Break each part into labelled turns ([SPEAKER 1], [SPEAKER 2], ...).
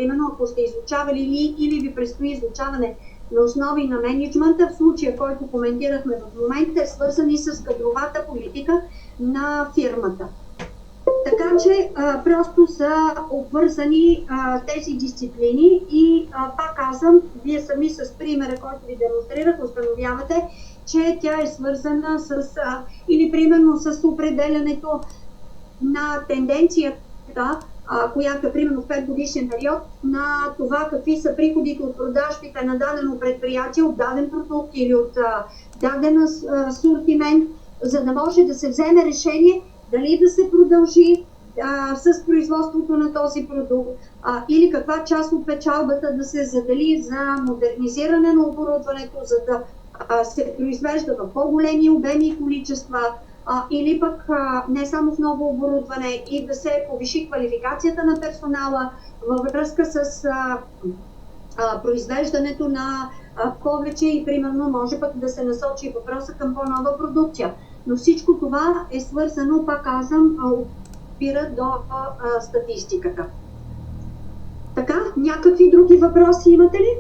[SPEAKER 1] примерно ако сте изучавали или ви предстои изучаване на основи на мениджмънта, в случая, който коментирахме в момента, е свързан и с кадровата политика на фирмата. Така че просто са обвързани тези дисциплини и пак казвам, вие сами с примера, който ви демонстрирах, установявате, че тя е свързана с или примерно с определянето на тенденцията, която е примерно в 5 годишен период, на това какви са приходите от продажбите на дадено предприятие, от даден продукт или от даден асортимент, за да може да се вземе решение дали да се продължи с производството на този продукт или каква част от печалбата да се задели за модернизиране на оборудването, за да се произвежда в по-големи обеми и количества, или пък не само в ново оборудване и да се повиши квалификацията на персонала във връзка с произвеждането на повече и примерно може пък да се насочи въпроса към по-нова продукция. Но всичко това е свързано, пак казвам, опира до статистиката. Така, някакви други въпроси имате ли?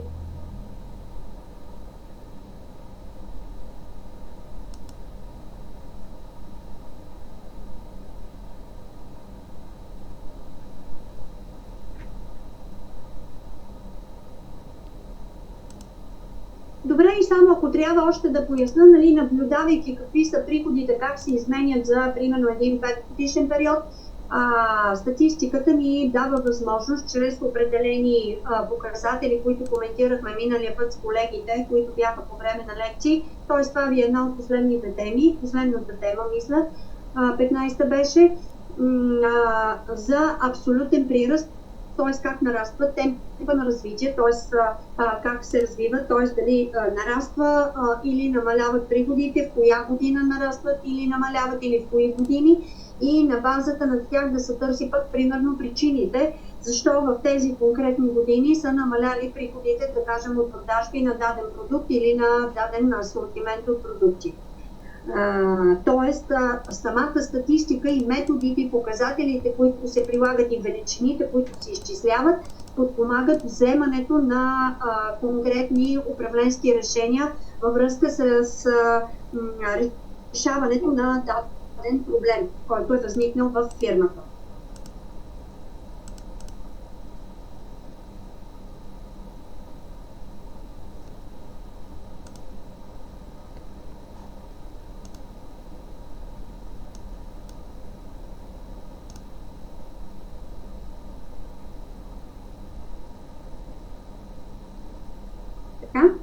[SPEAKER 1] Добре, и само ако трябва още да поясна, нали, наблюдавайки какви са приходите, как се изменят за примерно един 5-годишен период, статистиката ни дава възможност чрез определени показатели, които коментирахме миналия път с колегите, които бяха по време на лекции. Т.е. това ви е една от последните теми, последната тема, мисля, 15-та беше за абсолютен приръст, т.е. как нараства темпа на развитие, т.е. как се развива, т.е. дали нараства или намаляват приходите, в коя година нарастват или намаляват или в кои години, и на базата на тях да се търси пък примерно причините, защо в тези конкретни години са намаляли приходите, да кажем, от продажби на даден продукт или на даден асортимент от продукти. Тоест, самата статистика и методите и показателите, които се прилагат, и величините, които се изчисляват, подпомагат вземането на конкретни управленски решения във връзка с решаването на даден проблем, който е възникнал в фирмата.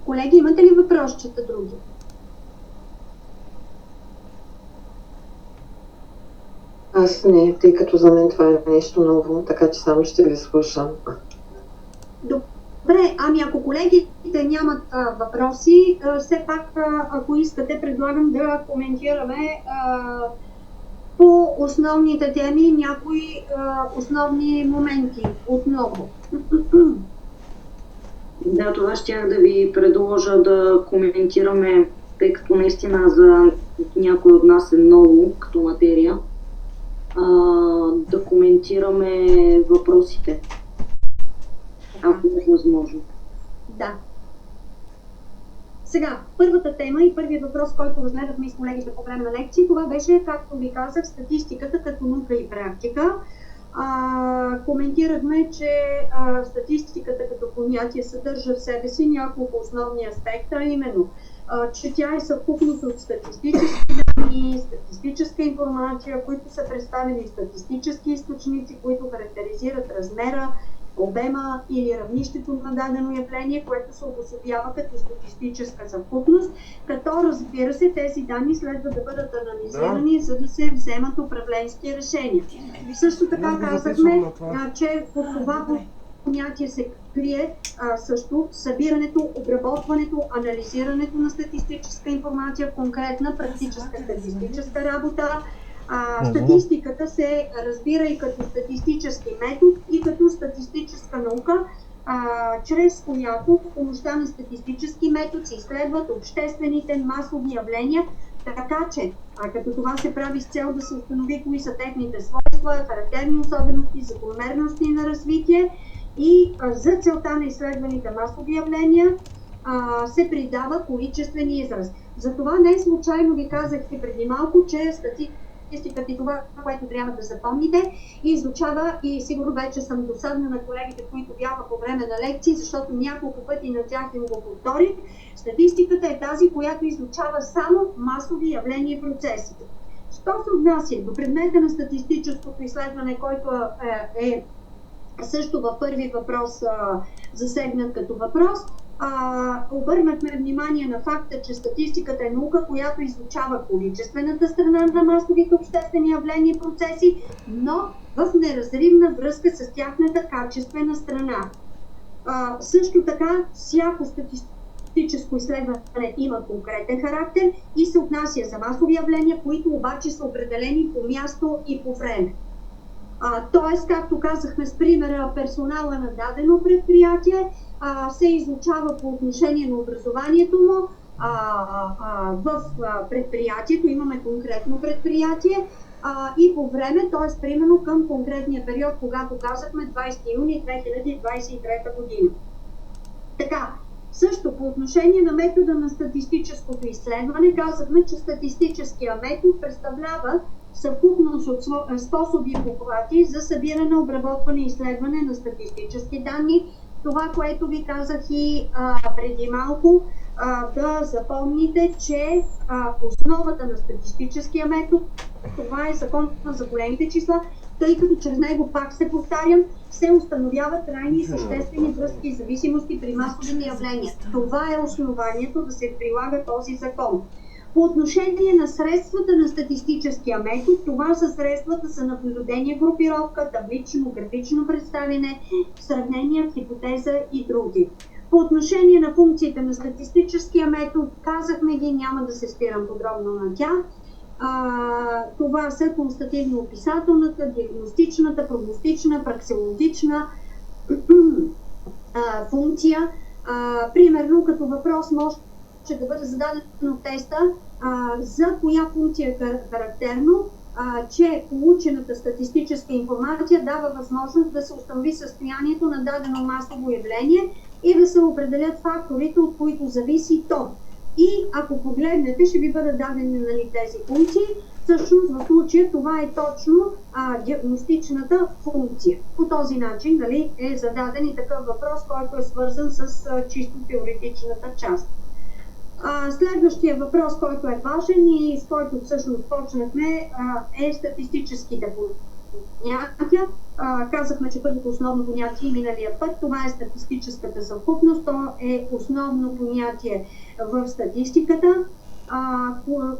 [SPEAKER 1] Колеги, имате ли въпросчета други?
[SPEAKER 2] Аз не, тъй като за мен това е нещо ново, така че само ще ви слушам.
[SPEAKER 1] Добре, ами ако колегите нямат въпроси, все пак, ако искате, предлагам да коментираме по основните теми някои основни моменти отново.
[SPEAKER 3] Да, това щях да ви предложа да коментираме, тъй като наистина за някой от нас е ново като материя, да коментираме въпросите, ако е възможно.
[SPEAKER 1] Да. Сега, първата тема и първият въпрос, който разгледахме с колегите по време на лекции, това беше, както ви казах, статистиката като наука и практика. Коментирахме, че статистиката като понятие съдържа в себе си няколко основни аспекта, именно, че тя е съвкупност от статистически данни, статистическа информация, които са представени статистически източници, които характеризират размера, обема или равнището на дадено явление, което се обособява като статистическа съвкупност, като разбира се тези данни следва да бъдат анализирани, за да се вземат управленски решения. Също така казахме, че по това понятие се крие също събирането, обработването, анализирането на статистическа информация в конкретна практическа статистическа работа. Статистиката се разбира и като статистически метод, и като статистическа наука, чрез която с помощта на статистически метод се изследват обществените масови явления, така че като това се прави с цел да се установи кои са техните свойства, характерни особености, закономерности на развитие и за целта на изследваните масови явления се придава количествен израз. Затова не случайно ви казах и преди малко, че статистиката и това, което трябва да запомните, изучава, и сигурно вече съм досадна на колегите, които бяха по време на лекции, защото няколко пъти на тях им го повторих. Статистиката е тази, която изучава само масови явления и процеси. Що се отнася до предмета на статистическото изследване, който е също във първи въпрос засегнат като въпрос, обърнахме внимание на факта, че статистиката е наука, която изучава количествената страна на масовите обществени явления и процеси, но в неразривна връзка с тяхната качествена страна. Също така, всяко статистическо изследване има конкретен характер и се отнася за масови явления, които обаче са определени по място и по време. Тоест, както казахме с примера, персонала на дадено предприятие се изучава по отношение на образованието му в предприятието, имаме конкретно предприятие и по време, т.е. примерно към конкретния период, когато казахме 20 юни 2023 година. Така, също по отношение на метода на статистическото изследване, казахме, че статистическия метод представлява съвкупност от способи и похвати за събиране, обработване и изследване на статистически данни. Това, което ви казах и преди малко, да запомните, че основата на статистическия метод, това е закон за големите числа, тъй като чрез него, пак се повтарям, се установяват трайни и съществени връзки и зависимости при масовите явления. Това е основанието да се прилага този закон. По отношение на средствата на статистическия метод, това са средствата за наблюдение, групировка, таблично, графично представяне, сравнение, хипотеза и други. По отношение на функциите на статистическия метод, казахме ги, няма да се спирам подробно на тях. Това са констативно-описателната, диагностичната, прогностична, праксиологична функция. Примерно, като въпрос може да бъде зададено теста за коя функция е характерно, че получената статистическа информация дава възможност да се установи състоянието на дадено масово явление и да се определят факторите, от които зависи то. И ако погледнете, ще ви бъдат дадени тези функции. Всъщност в случая това е точно диагностичната функция. По този начин е зададен и такъв въпрос, който е свързан с чисто теоретичната част. Следващия въпрос, който е важен и с който всъщност почнахме, е статистическите понятия. Казахме, че първото основно понятие миналия път, това е статистическата съвкупност, то е основно понятие в статистиката.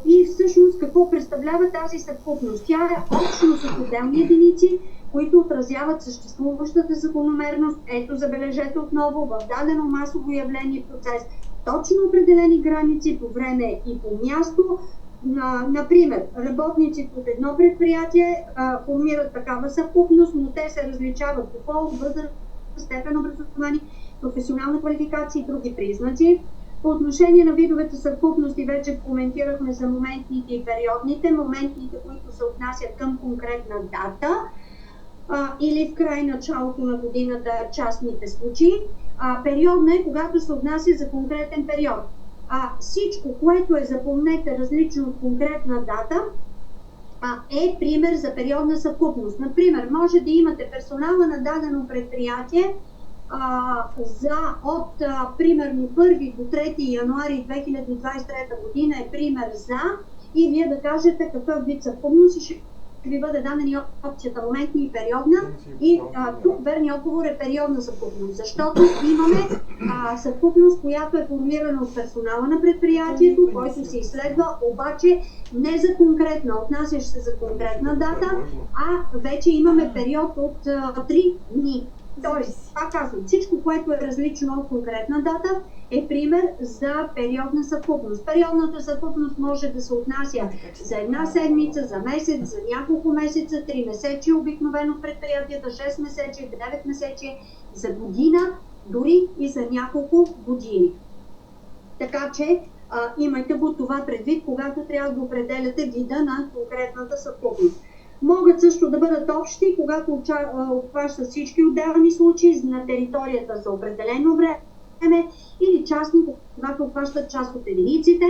[SPEAKER 1] И всъщност какво представлява тази съвкупност? Тя е общност от отделни единици, които отразяват съществуващата закономерност. Ето, забележете отново, в дадено масово явление процес, точно определени граници по време и по място. Например, работниците от едно предприятие формират такава съвкупност, но те се различават по пол, възраст, степен образование, професионална квалификация и други признаци. По отношение на видовете съвкупности вече коментирахме за моментните и периодните. Моментните, които се отнасят към конкретна дата или в край началото на годината, частните случаи. Периодна е, когато се отнася за конкретен период. Всичко, което е, запомнете, различно от конкретна дата, е пример за периодна съвкупност. Например, може да имате персонала на дадено предприятие примерно 1 до 3 януари 2023 година е пример за, и вие да кажете какъв вид съвкупност и ще ви бъде дадена и опцията моментни и периодна. И тук верният отговор е периодна съвкупност, защото имаме съвкупност, която е формирана от персонала на предприятието, който се изследва, обаче не за конкретна, отнасящ се за конкретна дата, а вече имаме период от 3 дни. Тоест, пак казвам, всичко, което е различно от конкретна дата, е пример за периодна съвкупност. Периодната съвкупност може да се отнася за една седмица, за месец, за няколко месеца, 3 месечи обикновено в предприятията, 6 месечи, 9 месечи, за година, дори и за няколко години. Така че имайте го това предвид, когато трябва да определяте вида на конкретната съвкупност. Могат също да бъдат общи, когато обхващат всички отделни случаи на територията за определено време, или частни, когато обхващат част от единиците.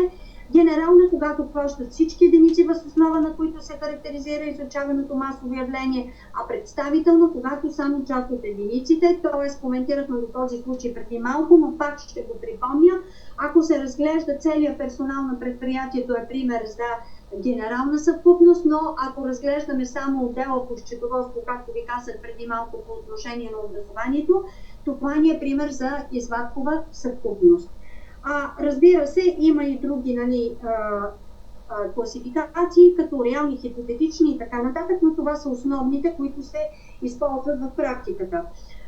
[SPEAKER 1] Генерална, когато обхващат всички единици, въз основа на които се характеризира изучаваното масово явление, а представителна, когато само част от единиците, т.е. коментирахме до този случай преди малко, но пак ще го припомня. Ако се разглежда целият персонал на предприятието, е пример за генерална съвкупност, но ако разглеждаме само отдела по счетоводство, както ви казах преди малко по отношение на образованието, това ни е пример за извадкова съвкупност. Разбира се, има и други класификации, като реални, хипотетични и така нататък, но това са основните, които се използват в практиката.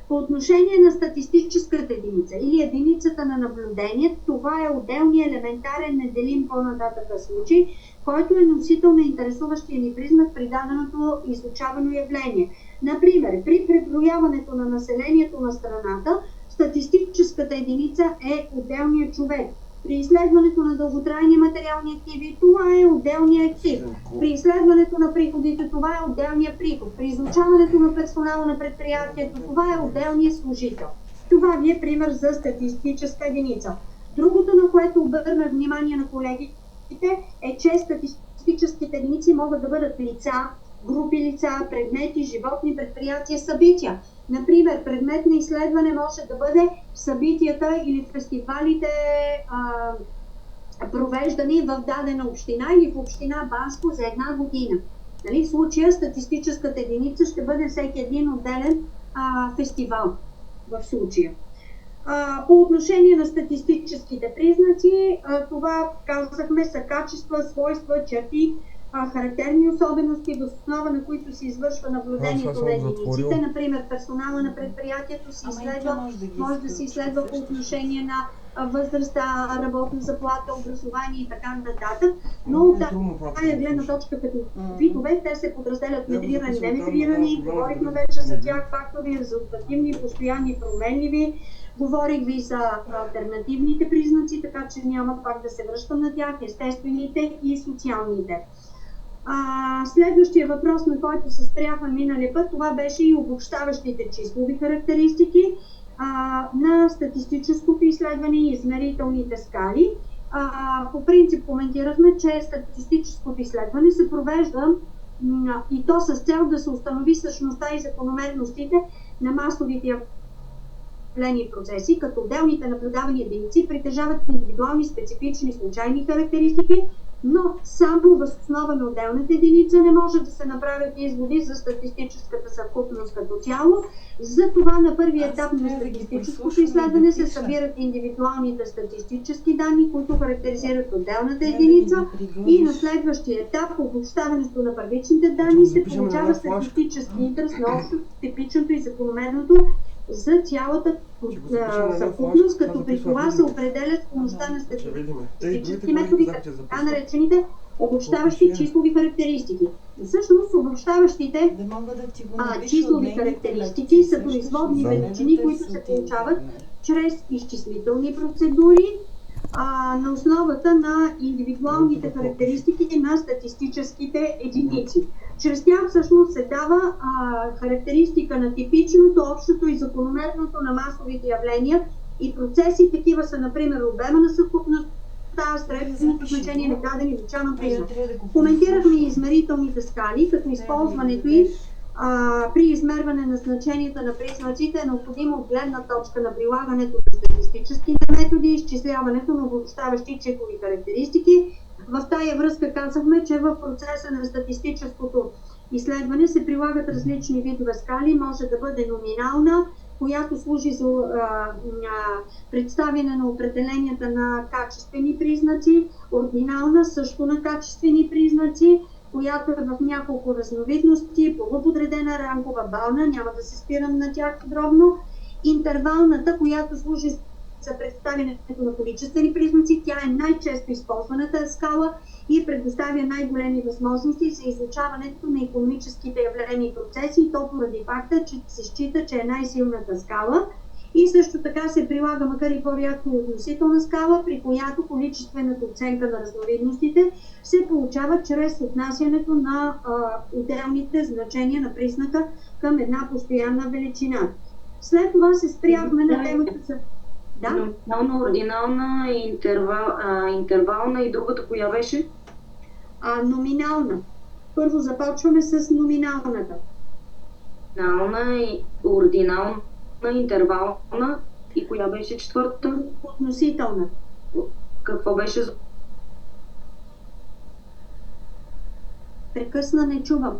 [SPEAKER 1] По отношение на статистическата единица или единицата на наблюдение, това е отделният елементарен неделим по-нататък случай, който е носител на интересуващия ни признак при даденото изучавано явление. Например, при преброяването на населението на страната, статистическата единица е отделният човек. При изследването на дълготрайни материални активи, това е отделният актив. При изследването на приходите, това е отделният приход. При изучаването на персонала на предприятието, това е отделният служител. Това ви е пример за статистическа единица. Другото, на което обърна внимание на колегите, е, че статистическите единици могат да бъдат лица, групи лица, предмети, животни, предприятия, събития. Например, предмет на изследване може да бъде събитията или фестивалите, провеждани в дадена община или в община Банско за една година. В случая статистическата единица ще бъде всеки един отделен фестивал в случая. По отношение на статистическите признаци, това казахме са качества, свойства, черти, характерни особености, въз основа на които се извършва наблюдението на единиците. Например, персонала на предприятието се изследва, може да се изследва по отношение на възрастта, работна заплата, образование и така нататък. Но от тази гледна точка като видове, те се подразделят метрирани, неметрирани, говорихме вече за тях, фактори, резултативни, постоянни, променливи. Говорих ви за алтернативните признаци, така че няма пак да се връщам на тях, естествените и социалните. Следващия въпрос, на който се спряхме миналия път, това беше и обобщаващите числови характеристики на статистическото изследване и измерителните скали. По принцип коментирахме, че статистическото изследване се провежда и то с цел да се установи същността и закономерностите на масовите явления и процеси, като отделните наблюдавани единици притежават индивидуални, специфични, случайни характеристики, но само въз основа на отделната единица не може да се направят изводи за статистическата съвкупност като цяло. Затова на първия етап на статистическото изследване се събират индивидуалните статистически данни, които характеризират отделната единица, и на следващия етап, по обобщаването на първичните данни, се получава статистически израз на общо, типичното и закономерното за цялата съвкупност, като при това се определят с помощта на статистически методи, така наречените обобщаващи числови характеристики. Всъщност обобщаващите числови характеристики са производни величини, които се получават чрез изчислителни процедури на основата на индивидуалните характеристики на статистическите единици. Чрез тях всъщност се дава характеристика на типичното, общото и закономерното на масовите явления и процеси. Такива са, например, обема на съвкупността, средното значение на даден изучаван признак. Коментирахме и измерителните скали, като използването им при измерване на значенията на признаците е необходимо от гледна точка на прилагането на статистически методи и изчисляването на обобщаващи числови характеристики. В тая връзка казахме, че в процеса на статистическото изследване се прилагат различни видове скали. Може да бъде номинална, която служи за представяне на определенията на качествени признаци, ординална също на качествени признаци, която е в няколко разновидности, полуподредена, ранкова, бална, няма да се спирам на тях подробно. Интервалната, която служи за представянето на количествени признаци, тя е най-често използваната скала и предоставя най-големи възможности за изучаването на икономическите явления и процеси, и то поради факта, че се счита, че е най-силната скала. И също така се прилага, макар и по-рядко, относителна скала, при която количествената оценка на разновидностите се получава чрез отнасянето на отделните значения на признака към една постоянна величина. След това се спряхме на темата за... Да?
[SPEAKER 3] Номинална, ординална, интервална и другата коя беше?
[SPEAKER 1] Номинална. Първо започваме с номиналната.
[SPEAKER 3] Номинална, ординална, интервална и коя беше четвъртата?
[SPEAKER 1] Относителна.
[SPEAKER 3] Какво беше за...
[SPEAKER 1] Прекъсна, не чувам.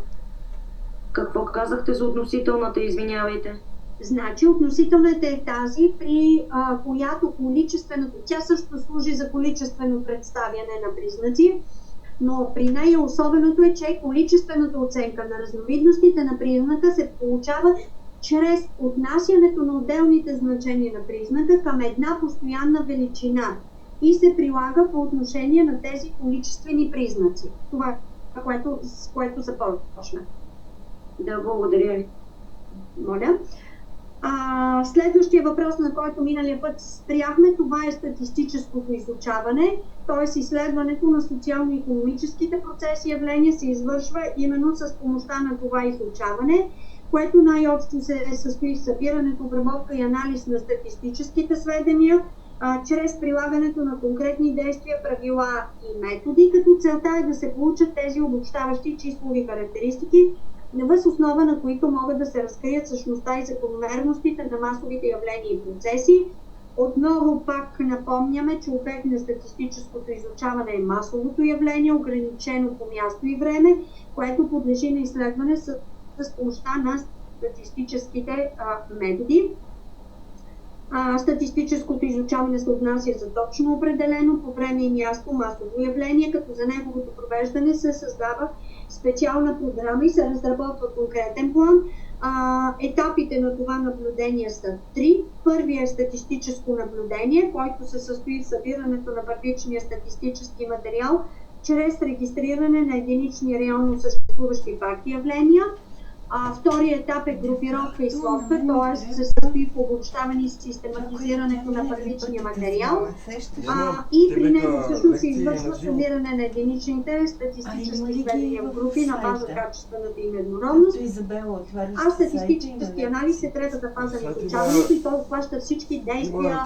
[SPEAKER 3] Какво казахте за относителната, извинявайте?
[SPEAKER 1] Значи относителната е тази, при която количественото, тя също служи за количествено представяне на признаци, но при нея особеното е, че количествената оценка на разновидностите на признака се получава чрез отнасянето на отделните значения на признака към една постоянна величина и се прилага по отношение на тези количествени признаци. Това е с което започна.
[SPEAKER 3] Да, благодаря ви.
[SPEAKER 1] Моля. Следващия въпрос, на който миналия път спряхме, това е статистическото изучаване, т.е. изследването на социално-икономическите процеси и явления се извършва именно с помощта на това изучаване, което най-общо се състои в събирането, обработка и анализ на статистическите сведения, чрез прилагането на конкретни действия, правила и методи, като целта е да се получат тези обобщаващи числови характеристики, въз основа на които могат да се разкрият същността и закономерностите на масовите явления и процеси. Отново пак напомняме, че обект на статистическото изучаване е масовото явление, ограничено по място и време, което подлежи на изследване с помощта на статистическите методи. Статистическото изучаване се отнася за точно определено по време и място масово явление, като за неговото провеждане се създава специална програма и се разработва конкретен план. Етапите на това наблюдение са 3. Първият е статистическо наблюдение, който се състои в събирането на първичния статистически материал чрез регистриране на единични реално съществуващи факти и явления. Вторият етап е групировка и сводка, т.е. се състои в обобщаване и систематизирането на първичния материал и при него всъщност се извършва сумиране на единичните статистически сведения в групи на база качествената им еднородност. Статистически анализ е третата фаза на изучаването и той обхваща всички действия,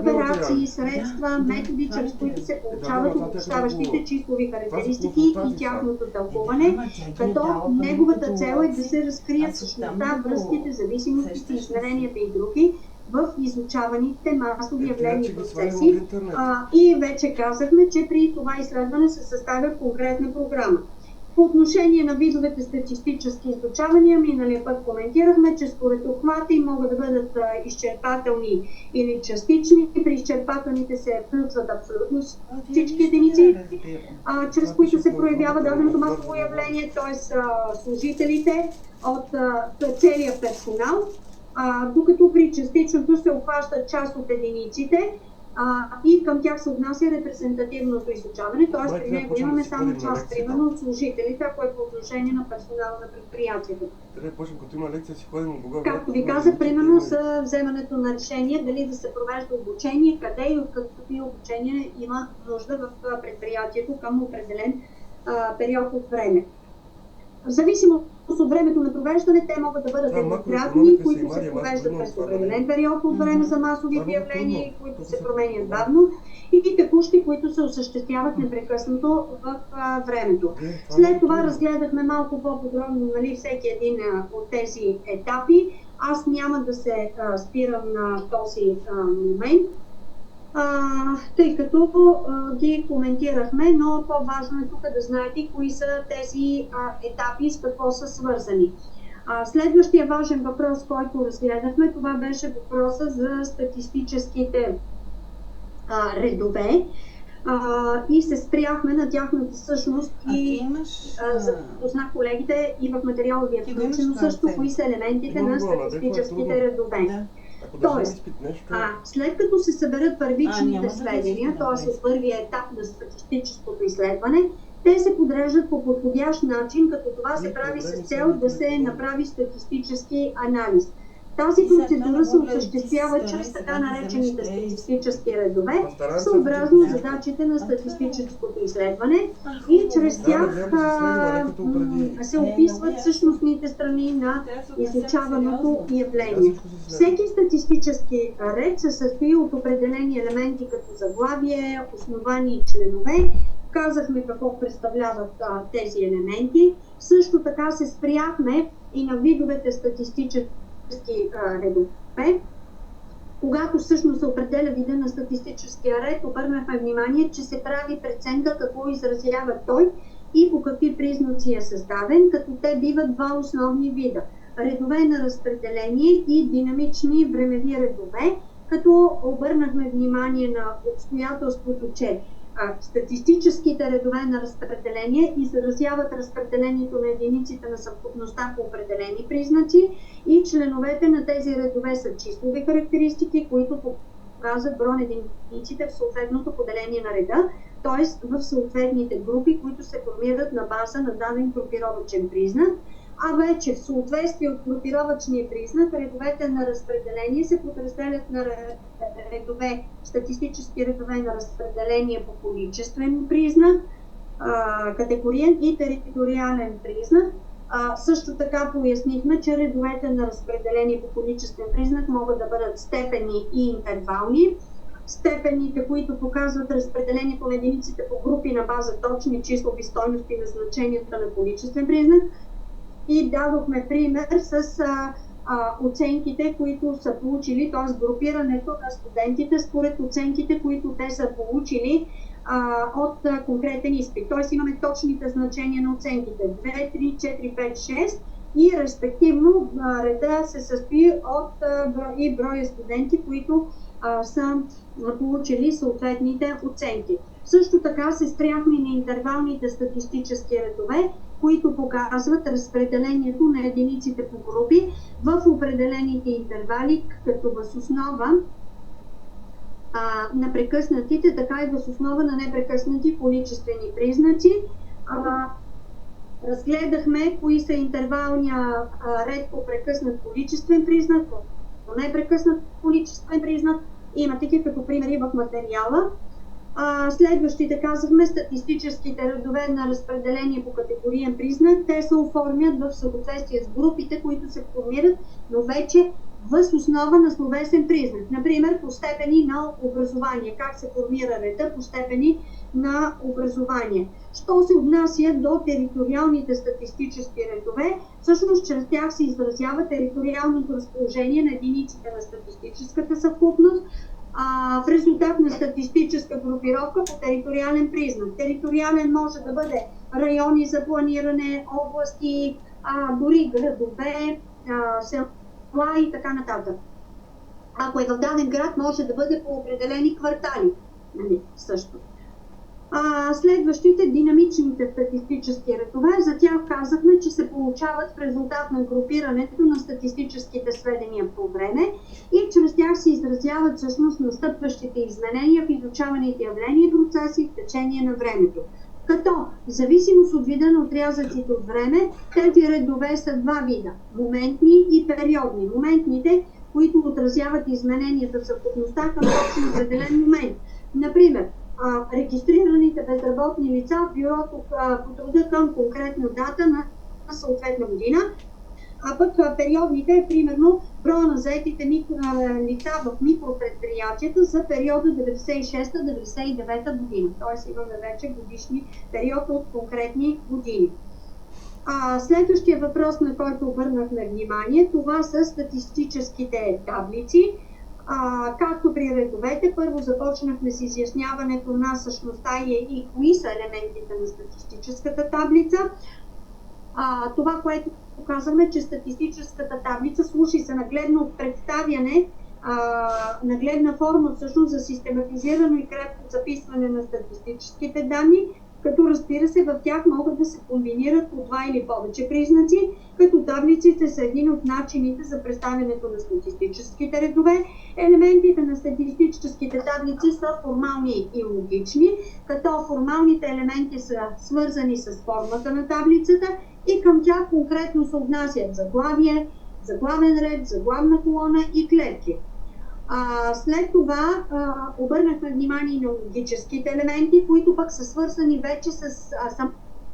[SPEAKER 1] операции, средства, методи, чрез които се получават обобщаващите числови характеристики и тяхното тълкуване, като неговата цел е да се разкрият същността, връзките, зависимостите, измеренията и други в изучаваните масови явления и процеси. И вече казахме, че при това изследване се съставя конкретна програма. По отношение на видовете статистически изучавания, миналия път коментирахме, че според обхвата им могат да бъдат изчерпателни или частични. При изчерпателните се включват абсолютно всички единици, чрез които се проявява даденото масово явление, т.е. служителите от целия персонал, докато при частичното се обхващат част от единиците и към тях се отнася репрезентативното изучаване, т.е. при него имаме само част, примерно, от служителите, ако е по отношение на персонала на предприятието. Както ви казах, примерно за вземането на решение дали да се провежда обучение, къде и от какви обучения има нужда в предприятието към определен период от време. В зависимост от времето на провеждане, те могат да бъдат еднократни, които се провеждат през определен период от време за масовите явления, които се променят бавно, и текущи, които се осъществяват непрекъснато в времето. След това разгледахме малко по-подробно всеки един от тези етапи. Аз няма да се спирам на този момент, тъй като ги коментирахме, но по-важно е тук да знаете кои са тези етапи и с какво са свързани. Следващия важен въпрос, който разгледахме, това беше въпроса за статистическите редове и се спряхме на тяхната същност и за да позна колегите и в материала ви е включено също кои са елементите на статистическите редове. Тоест, след като се съберат първичните сведения, т.е. от първия етап на статистическото изследване, те се подреждат по подходящ начин, като това се прави с цел да се направи статистически анализ. Тази процедура се осъществява чрез така наречените статистически редове, съобразно задачите на статистическото изследване и чрез тях се описват същностните страни на изучаваното явление. Всеки статистически ред се състои от определени елементи като заглавие, основания и членове. Казахме какво представляват тези елементи. Също така се спряхме и на видовете статистически редове. Когато всъщност се определя вида на статистическия ред, обърнахме внимание, че се прави преценка какво изразява той и по какви признаци е създаден, като те биват два основни вида. Редове на разпределение и динамични времеви редове, като обърнахме внимание на обстоятелството, че статистическите редове на разпределение изразяват разпределението на единиците на съвкупността по определени признаци и членовете на тези редове са числови характеристики, които показват брой на единиците в съответното поделение на реда, т.е. в съответните групи, които се формират на база на даден групировачен признак. А вече в съответствие от групировачния признак, редовете на разпределение се подразделят на редове, статистически редове на разпределение по количествен признак, категориен и териториален признак. Също така пояснихме, че редовете на разпределение по количествен признак могат да бъдат степени и интервални. Степените, които показват разпределението на единиците по групи на база точни числови стойности на значенията на количествен признак. И дадохме пример с оценките, които са получили, т.е. групирането на студентите според оценките, които те са получили от конкретен изпит. Т.е. имаме точните значения на оценките 2, 3, 4, 5, 6 и респективно реда се състои от и броя студенти, които са получили съответните оценки. Също така се спряхме на интервалните статистически редове, които показват разпределението на единиците по групи в определените интервали, като въз основа на прекъснатите, така и въз основа на непрекъснати количествени признаци. Разгледахме кои са интервалния ред по прекъснат количествен признак, по непрекъснат количествен признак. Има такива като примери в материала. Следващите казахме статистическите редове на разпределение по категориен признак. Те се оформят в съответствие с групите, които се формират, но вече въз основа на словесен признак. Например, по степени на образование. Как се формира реда по степени на образование. Що се отнася до териториалните статистически редове, всъщност чрез тях се изразява териториалното разположение на единиците на статистическата съвкупност, в резултат на статистическа групировка по териториален признак. Териториален може да бъде райони за планиране, области, дори градове, села и така нататък. Ако е в даден град, може да бъде по определени квартали. Също. Следващите динамичните статистически редове, за тях казахме, че се получават в резултат на групирането на статистическите сведения по време и чрез тях се изразяват всъщност настъпващите изменения в изучаваните явления и процеси в течение на времето. Като в зависимост от вида на отрязъците от време, тези редове са два вида – моментни и периодни. Моментните, които отразяват измененията в съвкупността към точно определен момент. Например, регистрираните безработни лица в бюрото по труда към конкретна дата на съответна година, а пък периодните е примерно броя на заетите лица в микропредприятията за периода 96-99 година. Т.е. имаме вече годишни период от конкретни години. Следващия въпрос, на който обърнахме внимание, това са статистическите таблици. Както при редовете, първо започнахме с изясняването на същността и кои са елементите на статистическата таблица. Това, което показваме, че статистическата таблица служи за нагледно представяне, нагледна форма всъщност за систематизирано и кратко записване на статистическите данни, като разбира се в тях могат да се комбинират по два или повече признаци, като таблиците са един от начините за представянето на статистическите редове. Елементите на статистическите таблици са формални и логични, като формалните елементи са свързани с формата на таблицата и към тях конкретно се отнасят заглавие, заглавен ред, заглавна колона и клетки. След това обърнахме внимание на логическите елементи, които пък са свързани вече с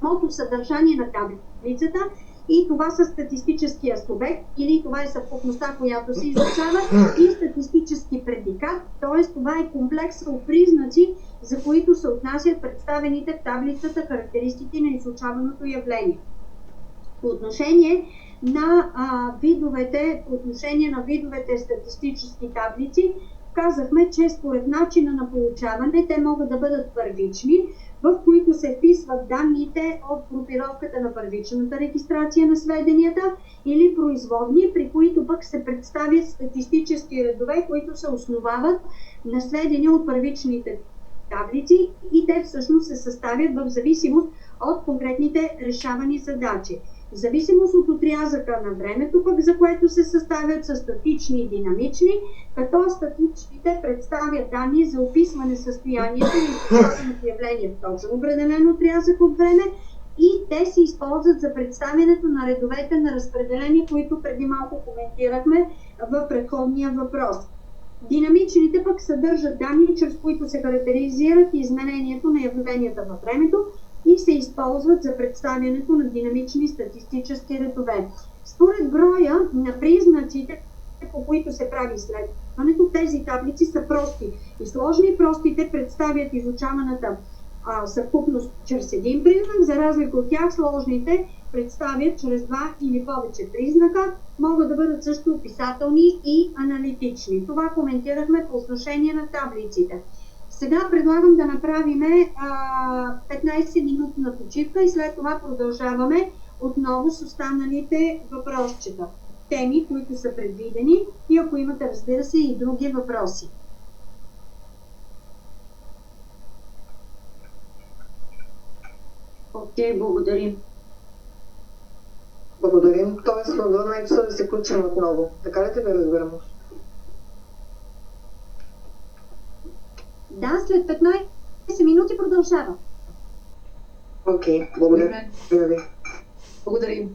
[SPEAKER 1] самото съдържание на таблицата, и това са статистическия субект, или това е съвкупността, която се изучава, и статистически предикат, т.е. това е комплекс от признаци, за които се отнасят представените в таблицата характеристики на изучаваното явление. По отношение на видовете статистически таблици, казахме, че според начина на получаване те могат да бъдат първични, в които се вписват данните от групировката на първичната регистрация на сведенията, или производни, при които пък се представят статистически редове, които се основават на сведения от първичните таблици, и те всъщност се съставят в зависимост от конкретните решавани задачи. В зависимост от отрязъка на времето, пък за което се съставят, са статични и динамични, като статичните представят данни за описване състоянието и използваното явление в точно определен отрязък от време, и те се използват за представянето на редовете на разпределение, които преди малко коментирахме в предходния въпрос. Динамичните пък съдържат данни, чрез които се характеризират изменението на явленията във времето и се използват за представянето на динамични статистически редове. Според броя на признаците, по които се прави изследването, тези таблици са прости и сложни. Простите представят изучаваната съвкупност чрез един признак, за разлика от тях сложните представят чрез два или повече признака, могат да бъдат също описателни и аналитични. Това коментирахме по отношение на таблиците. Сега предлагам да направим 15-минутна почивка и след това продължаваме отново с останалите въпросчета. Теми, които са предвидени, и ако имате, разбира се, и други въпроси.
[SPEAKER 3] Окей, благодарим.
[SPEAKER 2] Благодарим. Тоест в 12 часа да се включим отново. Така ли те да разберем?
[SPEAKER 1] Да, след 15 минути продължава.
[SPEAKER 2] Окей, благодаря.
[SPEAKER 4] Благодарим.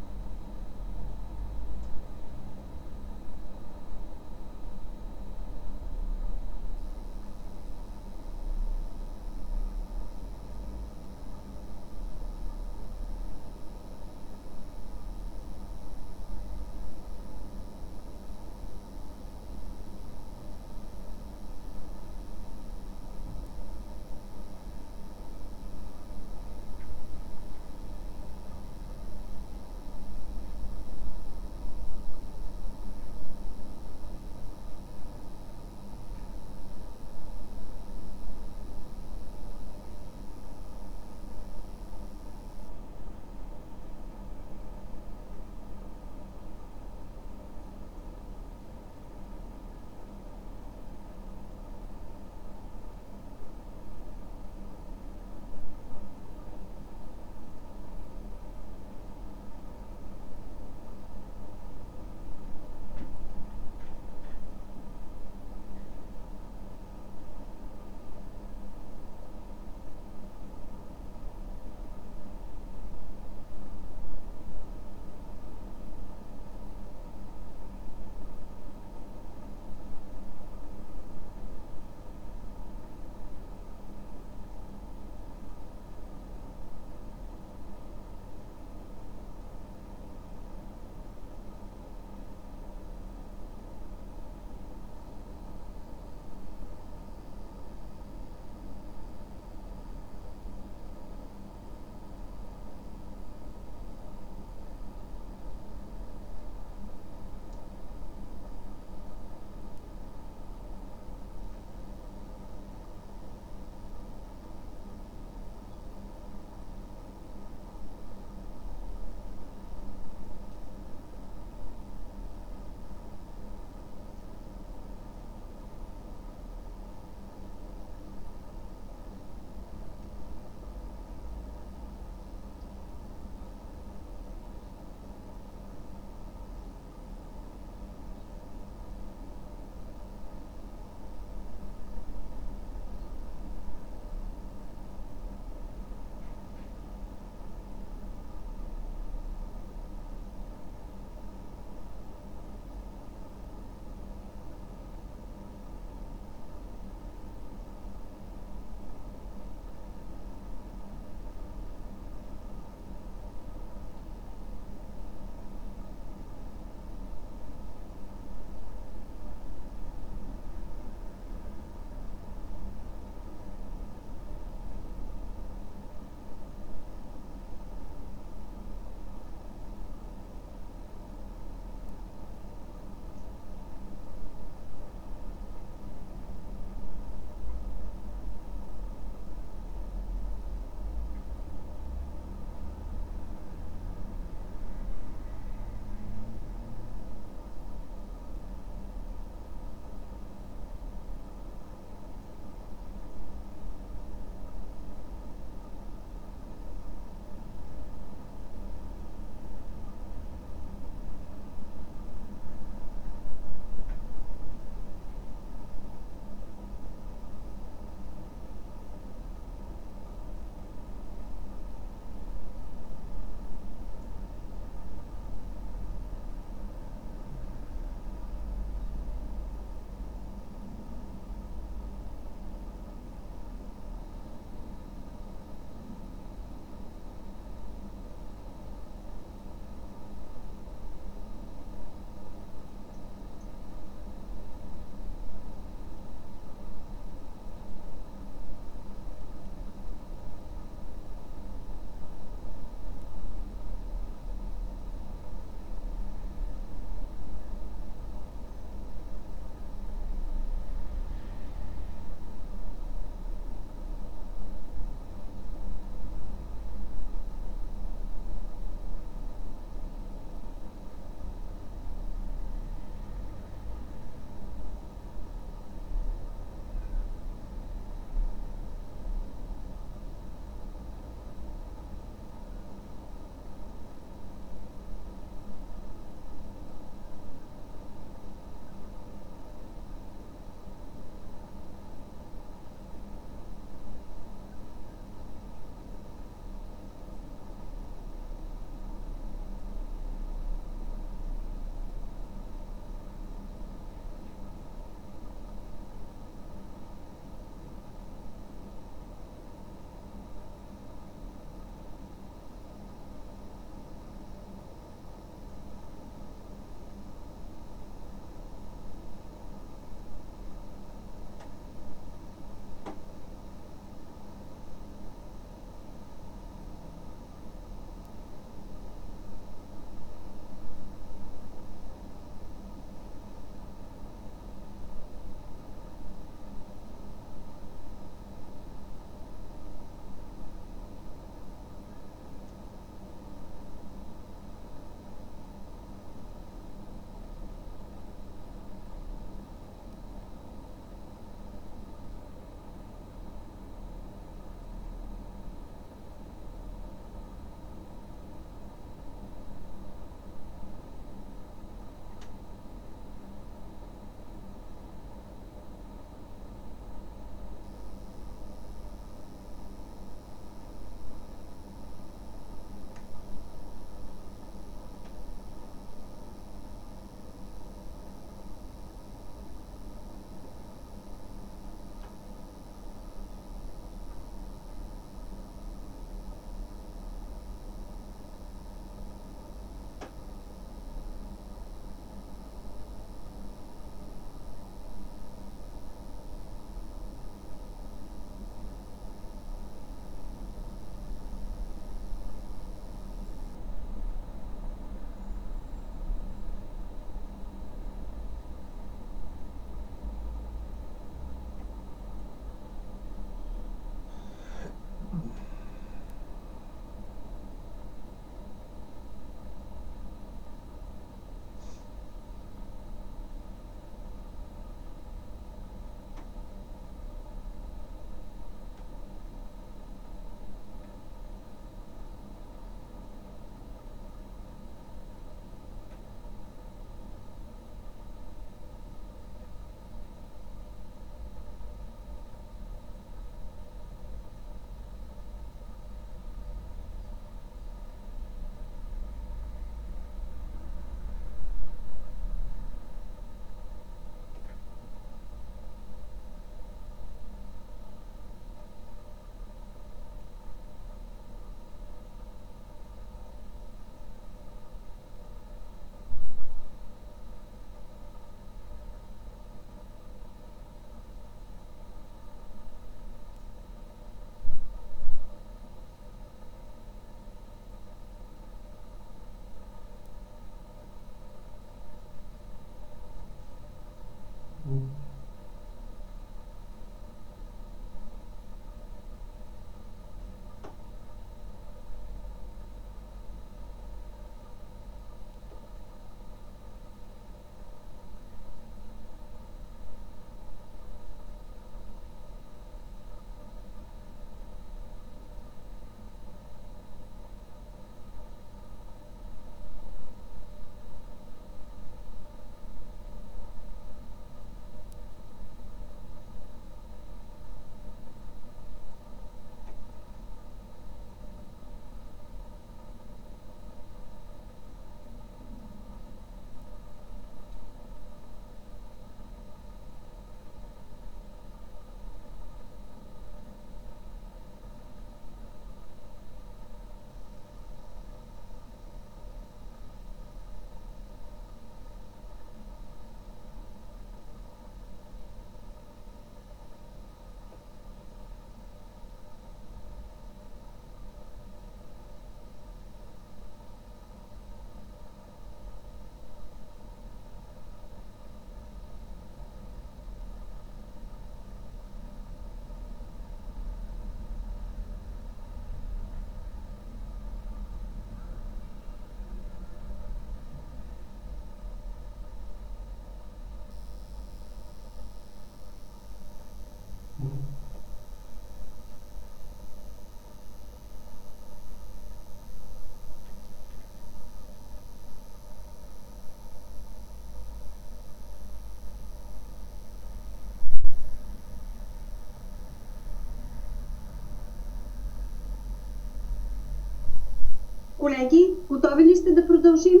[SPEAKER 1] Колеги, готови ли сте да продължим?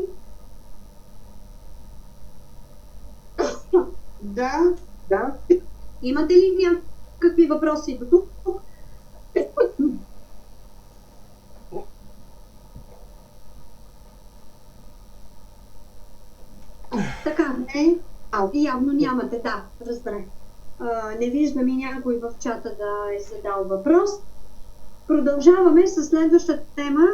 [SPEAKER 4] Да.
[SPEAKER 2] Да.
[SPEAKER 1] Имате ли някакви въпроси до тук? Така, не. Явно нямате, да, разбрах. Не виждам и някой в чата да е задал въпрос. Продължаваме с следващата тема,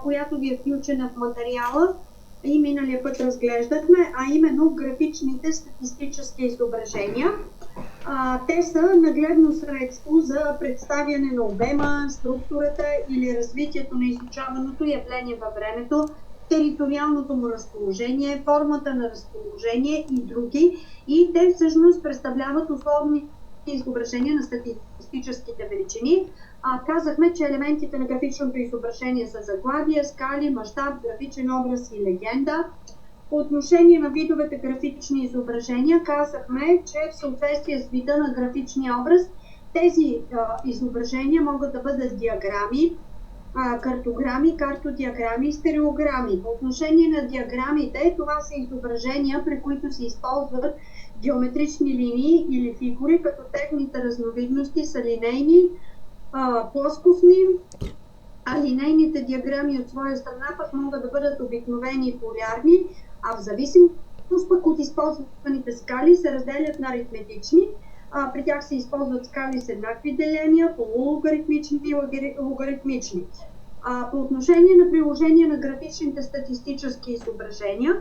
[SPEAKER 1] която ви е включена в материала и миналия път разглеждахме, а именно графичните статистически изображения. Те са нагледно средство за представяне на обема, структурата или развитието на изучаваното явление във времето, териториалното му разположение, формата на разположение и други. И те всъщност представляват условни изображения на статистическите величини. Казахме, че елементите на графичното изображение са заглавие, скали, мащаб, графичен образ и легенда. По отношение на видовете графични изображения казахме, че в съответствие с вида на графичния образ тези изображения могат да бъдат диаграми, картограми, картодиаграми и стереограми. По отношение на диаграмите, това са изображения, при които се използват геометрични линии или фигури, като техните разновидности са линейни, плоскостни, а линейните диаграми от своя страна пък могат да бъдат обикновени и полярни, а в зависимост пък от използваните скали се разделят на аритметични. При тях се използват скали с еднакви деления, полулогаритмични и логаритмични. По отношение на приложение на графичните статистически изображения,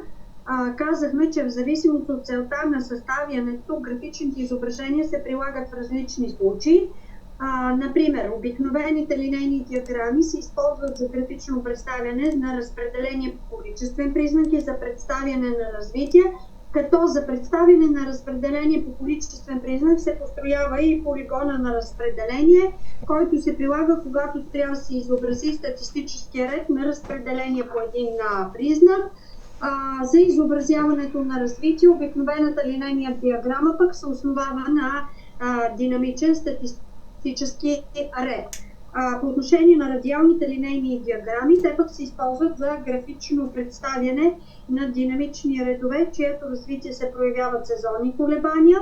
[SPEAKER 1] казахме, че в зависимост от целта на съставянето, графичните изображения се прилагат в различни случаи. Например, обикновените линейни диаграми се използват за графично представяне на разпределение по количествен признак и за представяне на развитие, като за представяне на разпределение по количествен признак се построява и полигона на разпределение, който се прилага, когато трябва да се изобрази статистическия ред на разпределение по един признак. За изобразяването на развитие, обикновената линейна диаграма пък се основава на динамичен статистически ред. По отношение на радиалните линейни диаграми, те пък се използват за графично представяне на динамични редове, чието развитие се проявяват сезонни колебания.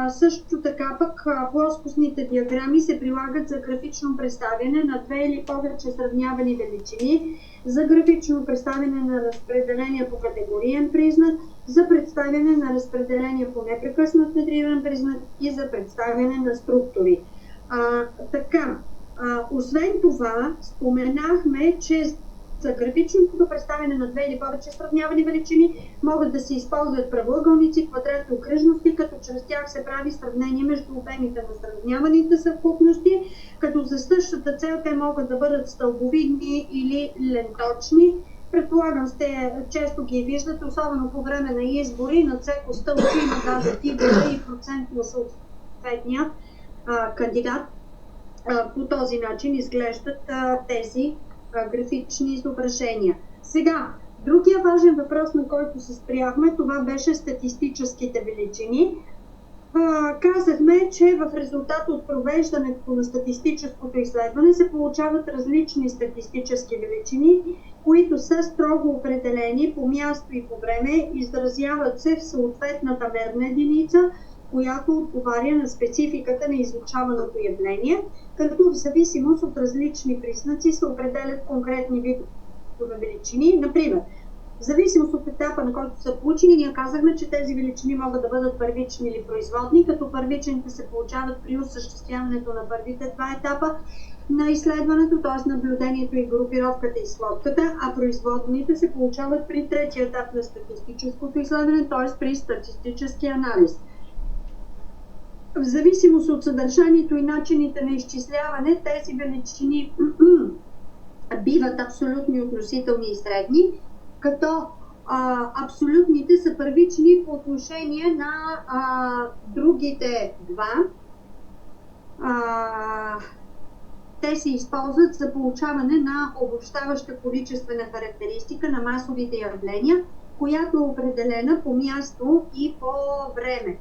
[SPEAKER 1] Също така пък плоскостните диаграми се прилагат за графично представяне на две или повече сравнявани величини, за графично представяне на разпределение по категориен признак, за представяне на разпределение по непрекъснат метриран признак и за представяне на структури. Освен това, споменахме, че за графичното представяне на две или повече сравнявани величини могат да се използват правоъгълници, квадрати, окръжности, като чрез тях се прави сравнение между обемите на сравняваните съвкупности, като за същата цел те могат да бъдат стълбовидни или ленточни. Предполагам, често ги виждате, особено по време на избори, на всеко стълб има даже фигура и процент на съответния кандидат. По този начин изглеждат тези графични изображения. Сега, другия важен въпрос, на който се спряхме, това беше статистическите величини. Казахме, че в резултат от провеждането на статистическото изследване се получават различни статистически величини, които са строго определени по място и по време, изразяват се в съответната мерна единица, която отговаря на спецификата на изучаваното явление, като в зависимост от различни признаци се определят конкретни видове величини. Например, в зависимост от етапа, на който са получени, ние казахме, че тези величини могат да бъдат първични или производни, като първичните се получават при осъществяването на първите два етапа на изследването, т.е. наблюдението и групировката и сводката, а производните се получават при третия етап на статистическото изследване, т.е. при статистически анализ. В зависимост от съдържанието и начините на изчисляване, тези величини биват абсолютни, относителни и средни, като абсолютните са първични по отношение на другите два. Те се използват за получаване на обобщаваща количествена характеристика на масовите явления, която е определена по място и по време.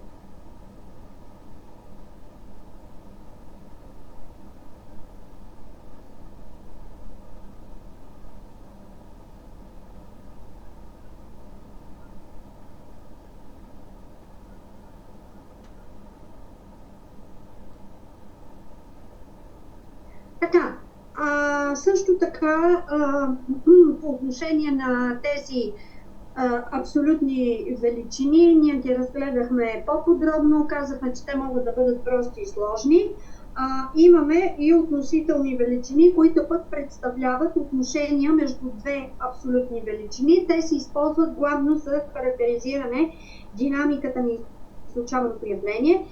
[SPEAKER 1] Също така, по отношение на тези абсолютни величини, ние ги разгледахме по-подробно, казахме, че те могат да бъдат прости и сложни. Имаме и относителни величини, които пък представляват отношения между две абсолютни величини. Те се използват главно за характеризиране динамиката на изучаваното явление.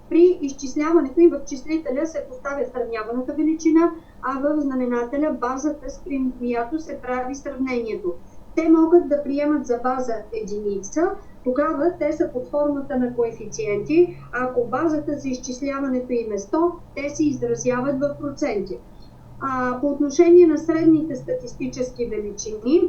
[SPEAKER 1] При изчисляването им в числителя се поставя сравняваната величина, а в знаменателя базата, с която се прави сравнението. Те могат да приемат за база единица, тогава те са под формата на коефициенти, а ако базата за изчисляването им е 100, те се изразяват в проценти. По отношение на средните статистически величини,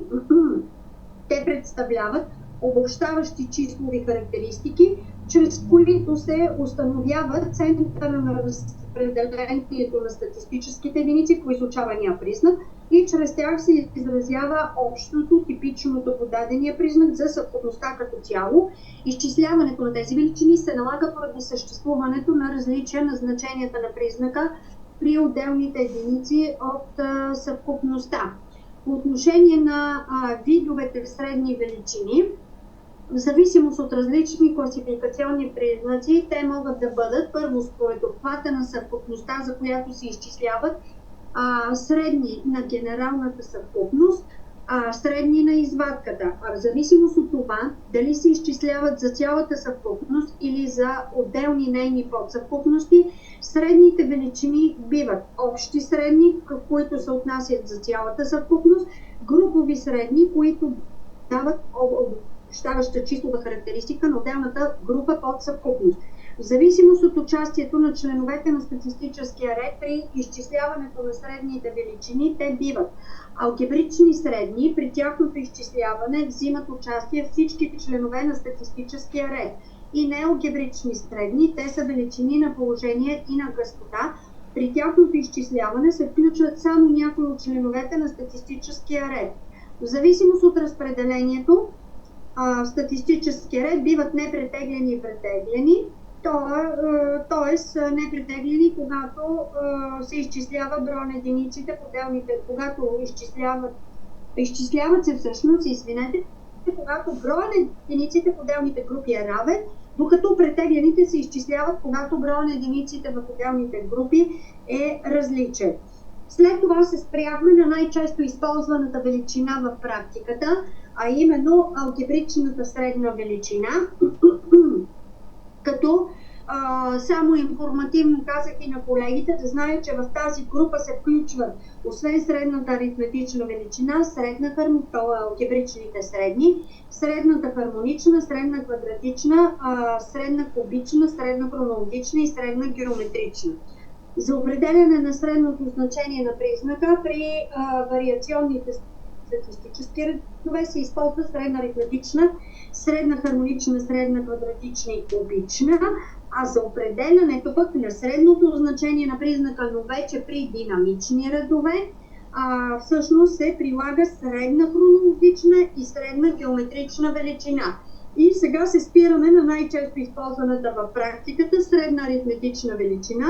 [SPEAKER 1] те представляват обобщаващи числови характеристики, чрез които се установява центъра на разпределението на статистическите единици по изучавания признак и чрез тях се изразява общото, типичното по дадения признак за съвкупността като цяло. Изчисляването на тези величини се налага поради съществуването на различия на значенията на признака при отделните единици от съвкупността. По отношение на видовете средни величини, в зависимост от различни класификационни признаци, те могат да бъдат първо според обхвата на съвкупността, за която се изчисляват средни на генералната съвкупност, средни на извадката. В зависимост от това дали се изчисляват за цялата съвкупност или за отделни нейни подсъвкупности, средните величини биват общи средни, които се отнасят за цялата съвкупност, групови средни, които дават обобщаваща числова характеристика на отделната група подсъвкупност. В зависимост от участието на членовете на статистическия ред при изчисляването на средните величини, те биват алгебрични средни. При тяхното изчисляване взимат участие всички членове на статистическия ред. И неалгебрични средни, те са величини на положение и на гъстота. При тяхното изчисляване се включват само някои от членовете на статистическия ред. В зависимост от разпределението, статистическия ред биват непретеглени и претеглени, т.е. непретеглени, когато се изчислява броя на единиците в отделните, когато изчисляват се всъщност, когато броя на единиците в отделните групи е равен, докато претеглените се изчисляват, когато броя на единиците в отделните групи е различен. След това се спряхме на най-често използваната величина в практиката, а именно алгебричната средна величина, като само информативно казах и на колегите да знаят, че в тази група се включват освен средната аритметична величина, алгебричните средни, средната хармонична, средна квадратична, средна кубична, средна хронологична и средна геометрична. За определяне на средното значение на признака при вариационните статистически редове се използва средна аритметична, средна хармонична, средна квадратична и кубична, а за определянето пък на средното значение на признака, но вече при динамични редове, всъщност се прилага средна хронологична и средна геометрична величина. И сега се спираме на най-често използваната в практиката средна аритметична величина.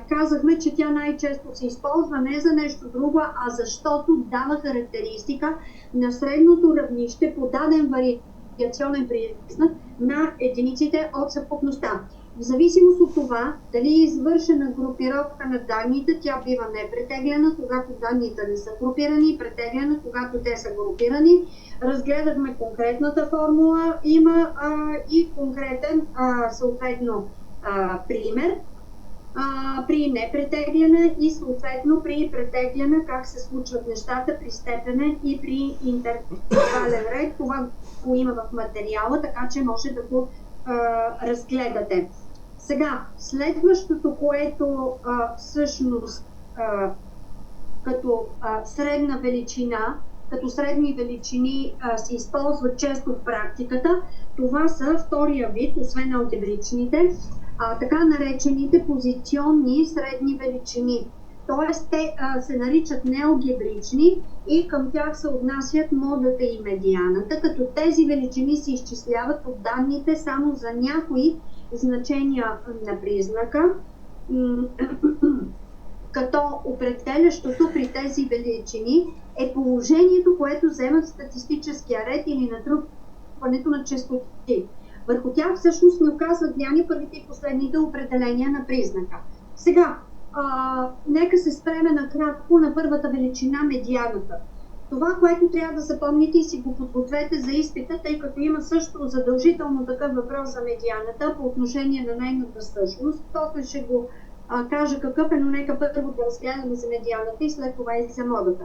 [SPEAKER 1] Казахме, че тя най-често се използва не за нещо друго, а защото дава характеристика на средното равнище по даден вариационен признак на единиците от съвкупността. В зависимост от това дали е извършена групировка на данните, тя бива непретеглена, когато данните не са групирани, и претеглена, когато те са групирани. Разгледахме конкретната формула, има и конкретен съответно пример при непретегляне и съответно при претегляне как се случват нещата при степенен и при интервален ред. Това го има в материала, така че може да го разгледате. Сега, следващото, което всъщност като средна величина, като средни величини се използват често в практиката, това са втория вид, освен алгебричните, така наречените позиционни средни величини. Тоест, те се наричат неалгебрични и към тях се отнасят модата и медианата, като тези величини се изчисляват от данните само за някои значения на признака. като определящото при тези величини е положението, което вземат статистическия ред или натрупването на честоти. Върху тях всъщност ни оказват влияние първите и последните определения на признака. Сега, нека се спреме накратко на първата величина, медианата. Това, което трябва да запомните и си го подгответе за изпита, тъй като има също задължително такъв въпрос за медианата по отношение на нейната същност. После ще го кажа какъв е, но нека първо да разгледаме за медианата и след това и за модата.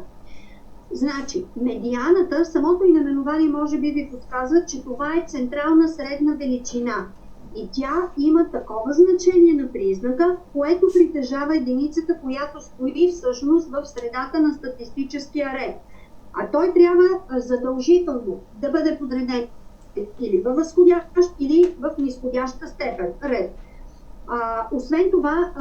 [SPEAKER 1] Значи, медианата, самото и наименование може би ви подсказва, че това е централна средна величина. И тя има такова значение на признака, което притежава единицата, която стои всъщност в средата на статистическия ред. А той трябва задължително да бъде подреден или във възходящ, или в низходяща степен ред. Освен това,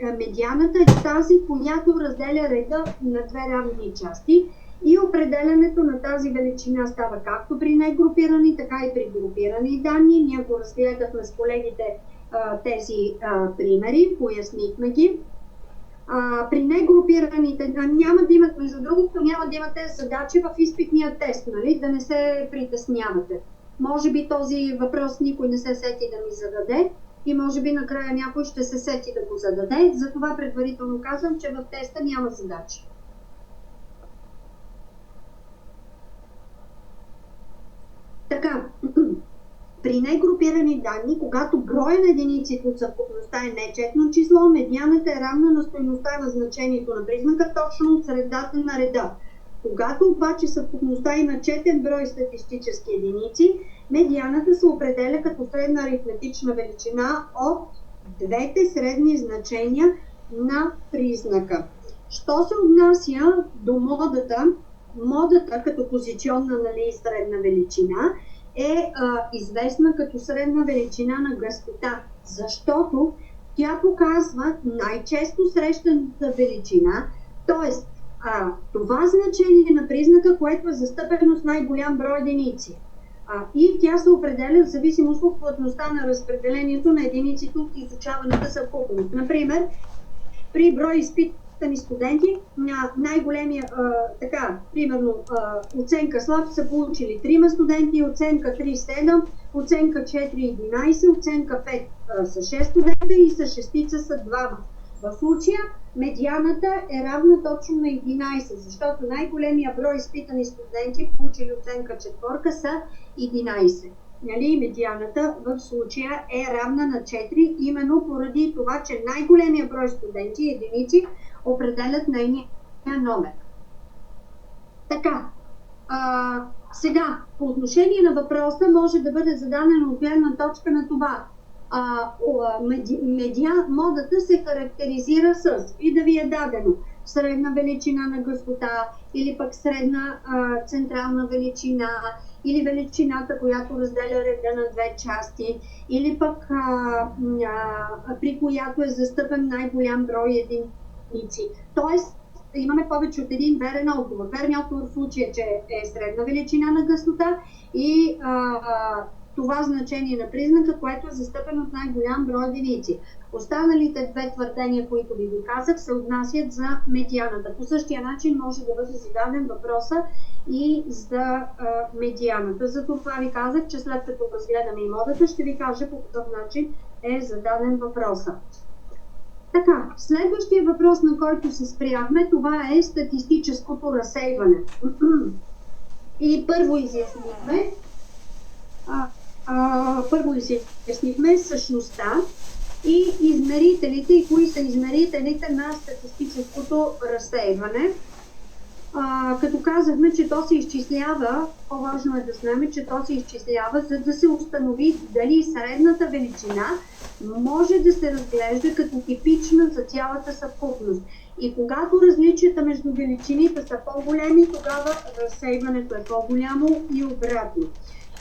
[SPEAKER 1] медианата е тази, която разделя реда на две равни части и определянето на тази величина става както при негрупирани, така и при групирани данни. Ние го разгледахме с колегите тези примери, пояснихме ги. При негрупираните няма да имат, между другото, няма да имате задачи в изпитния тест, нали? Да не се притеснявате. Може би този въпрос никой не се сети да ми зададе и може би накрая някой ще се сети да го зададе. Затова предварително казвам, че в теста няма задачи. Така, при негрупирани данни, когато броя на единиците от съвкупността е нечетно число, медианата е равна на стойността на значението на признака точно от средата на реда. Когато обаче съвкупността има четен брой статистически единици, медианата се определя като средна аритметична величина от двете средни значения на признака. Що се отнася до модата като позиционна, нали, средна величина е известна като средна величина на гъстота, защото тя показва най-често срещаната величина, т.е. това значение на признака, което е застъпено с най-голям брой единици. И тя се определя в зависимост от плътността на разпределението на единиците от изучаваната съвкупност. Например, при брой изпитани студенти, най-големия, примерно оценка слаб са получили 3 студенти, оценка 3 7, оценка 4 11, оценка 5 са 6 студента и са шестица са 2. В случая медианата е равна точно на 11, защото най-големия брой изпитани студенти, получили оценка 4, са 11. Нали? Медианата в случая е равна на 4, именно поради това, че най-големия брой студенти и единици определят нейния номер. Така, сега, по отношение на въпроса може да бъде зададено от гледна точка на това. Модата се характеризира с, и да ви е дадено, средна величина на гъстота, или пък средна централна величина, или величината, която разделя реда на две части, или пък при която е застъпен най-голям брой единици. Тоест, имаме повече от един верен отговор. Верният отговор в случая, че е средна величина на гъстота и това значение на признака, което е застъпено от най-голям брой единици. Останалите две твърдения, които ви казах, се отнасят за медианата. По същия начин може да бъде зададен въпроса и за медианата. За това ви казах, че след като разгледаме и модата, ще ви кажа по какъв начин е зададен въпроса. Така, следващия въпрос, на който се спряхме, това е статистическото разсейване. И първо изяснихме същността и измерителите и кои са измерителите на статистическото разсейване. Като казахме, че то се изчислява, по-важно е да знаем, че то се изчислява, за да се установи дали средната величина може да се разглежда като типична за цялата съвкупност. И когато различията между величините са по-големи, тогава разсейването е по-голямо и обратно.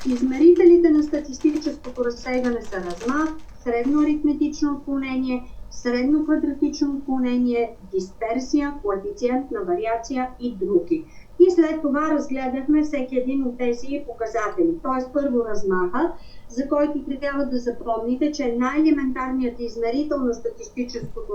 [SPEAKER 1] Измерителите на статистическото разсейване са размах, средно аритметично отклонение, средно квадратично отклонение, дисперсия, коефициент на вариация и други. И след това разгледахме всеки един от тези показатели. Т.е. първо размаха, за който трябва да запомните, че е най-елементарният измерител на статистическото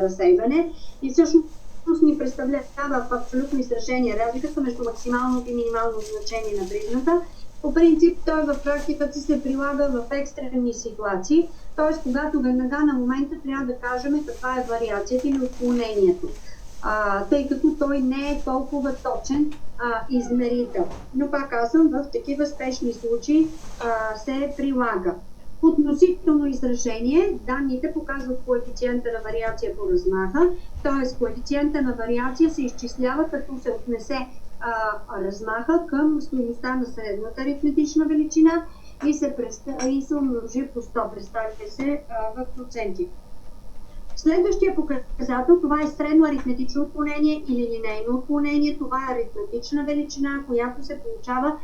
[SPEAKER 1] разсейване и всъщност ни представлява в абсолютно изражение разликата между максималното и минимално значение на призмата. По принцип той в практиката се прилага в екстремни ситуации, т.е. когато веднага на момента трябва да кажем каква е вариацията или отклонението, тъй като той не е толкова точен измерител. Но пак казвам, в такива спешни случаи се прилага. Относително изражение, данните показват коефициента на вариация по размаха, т.е. коефициента на вариация се изчислява като се отнесе размаха към стойността на средната аритметична величина и се умножи по 100, представите се в проценти. Следващия показател, това е средно аритметично отклонение или линейно отклонение. Това е аритметична величина, която се получава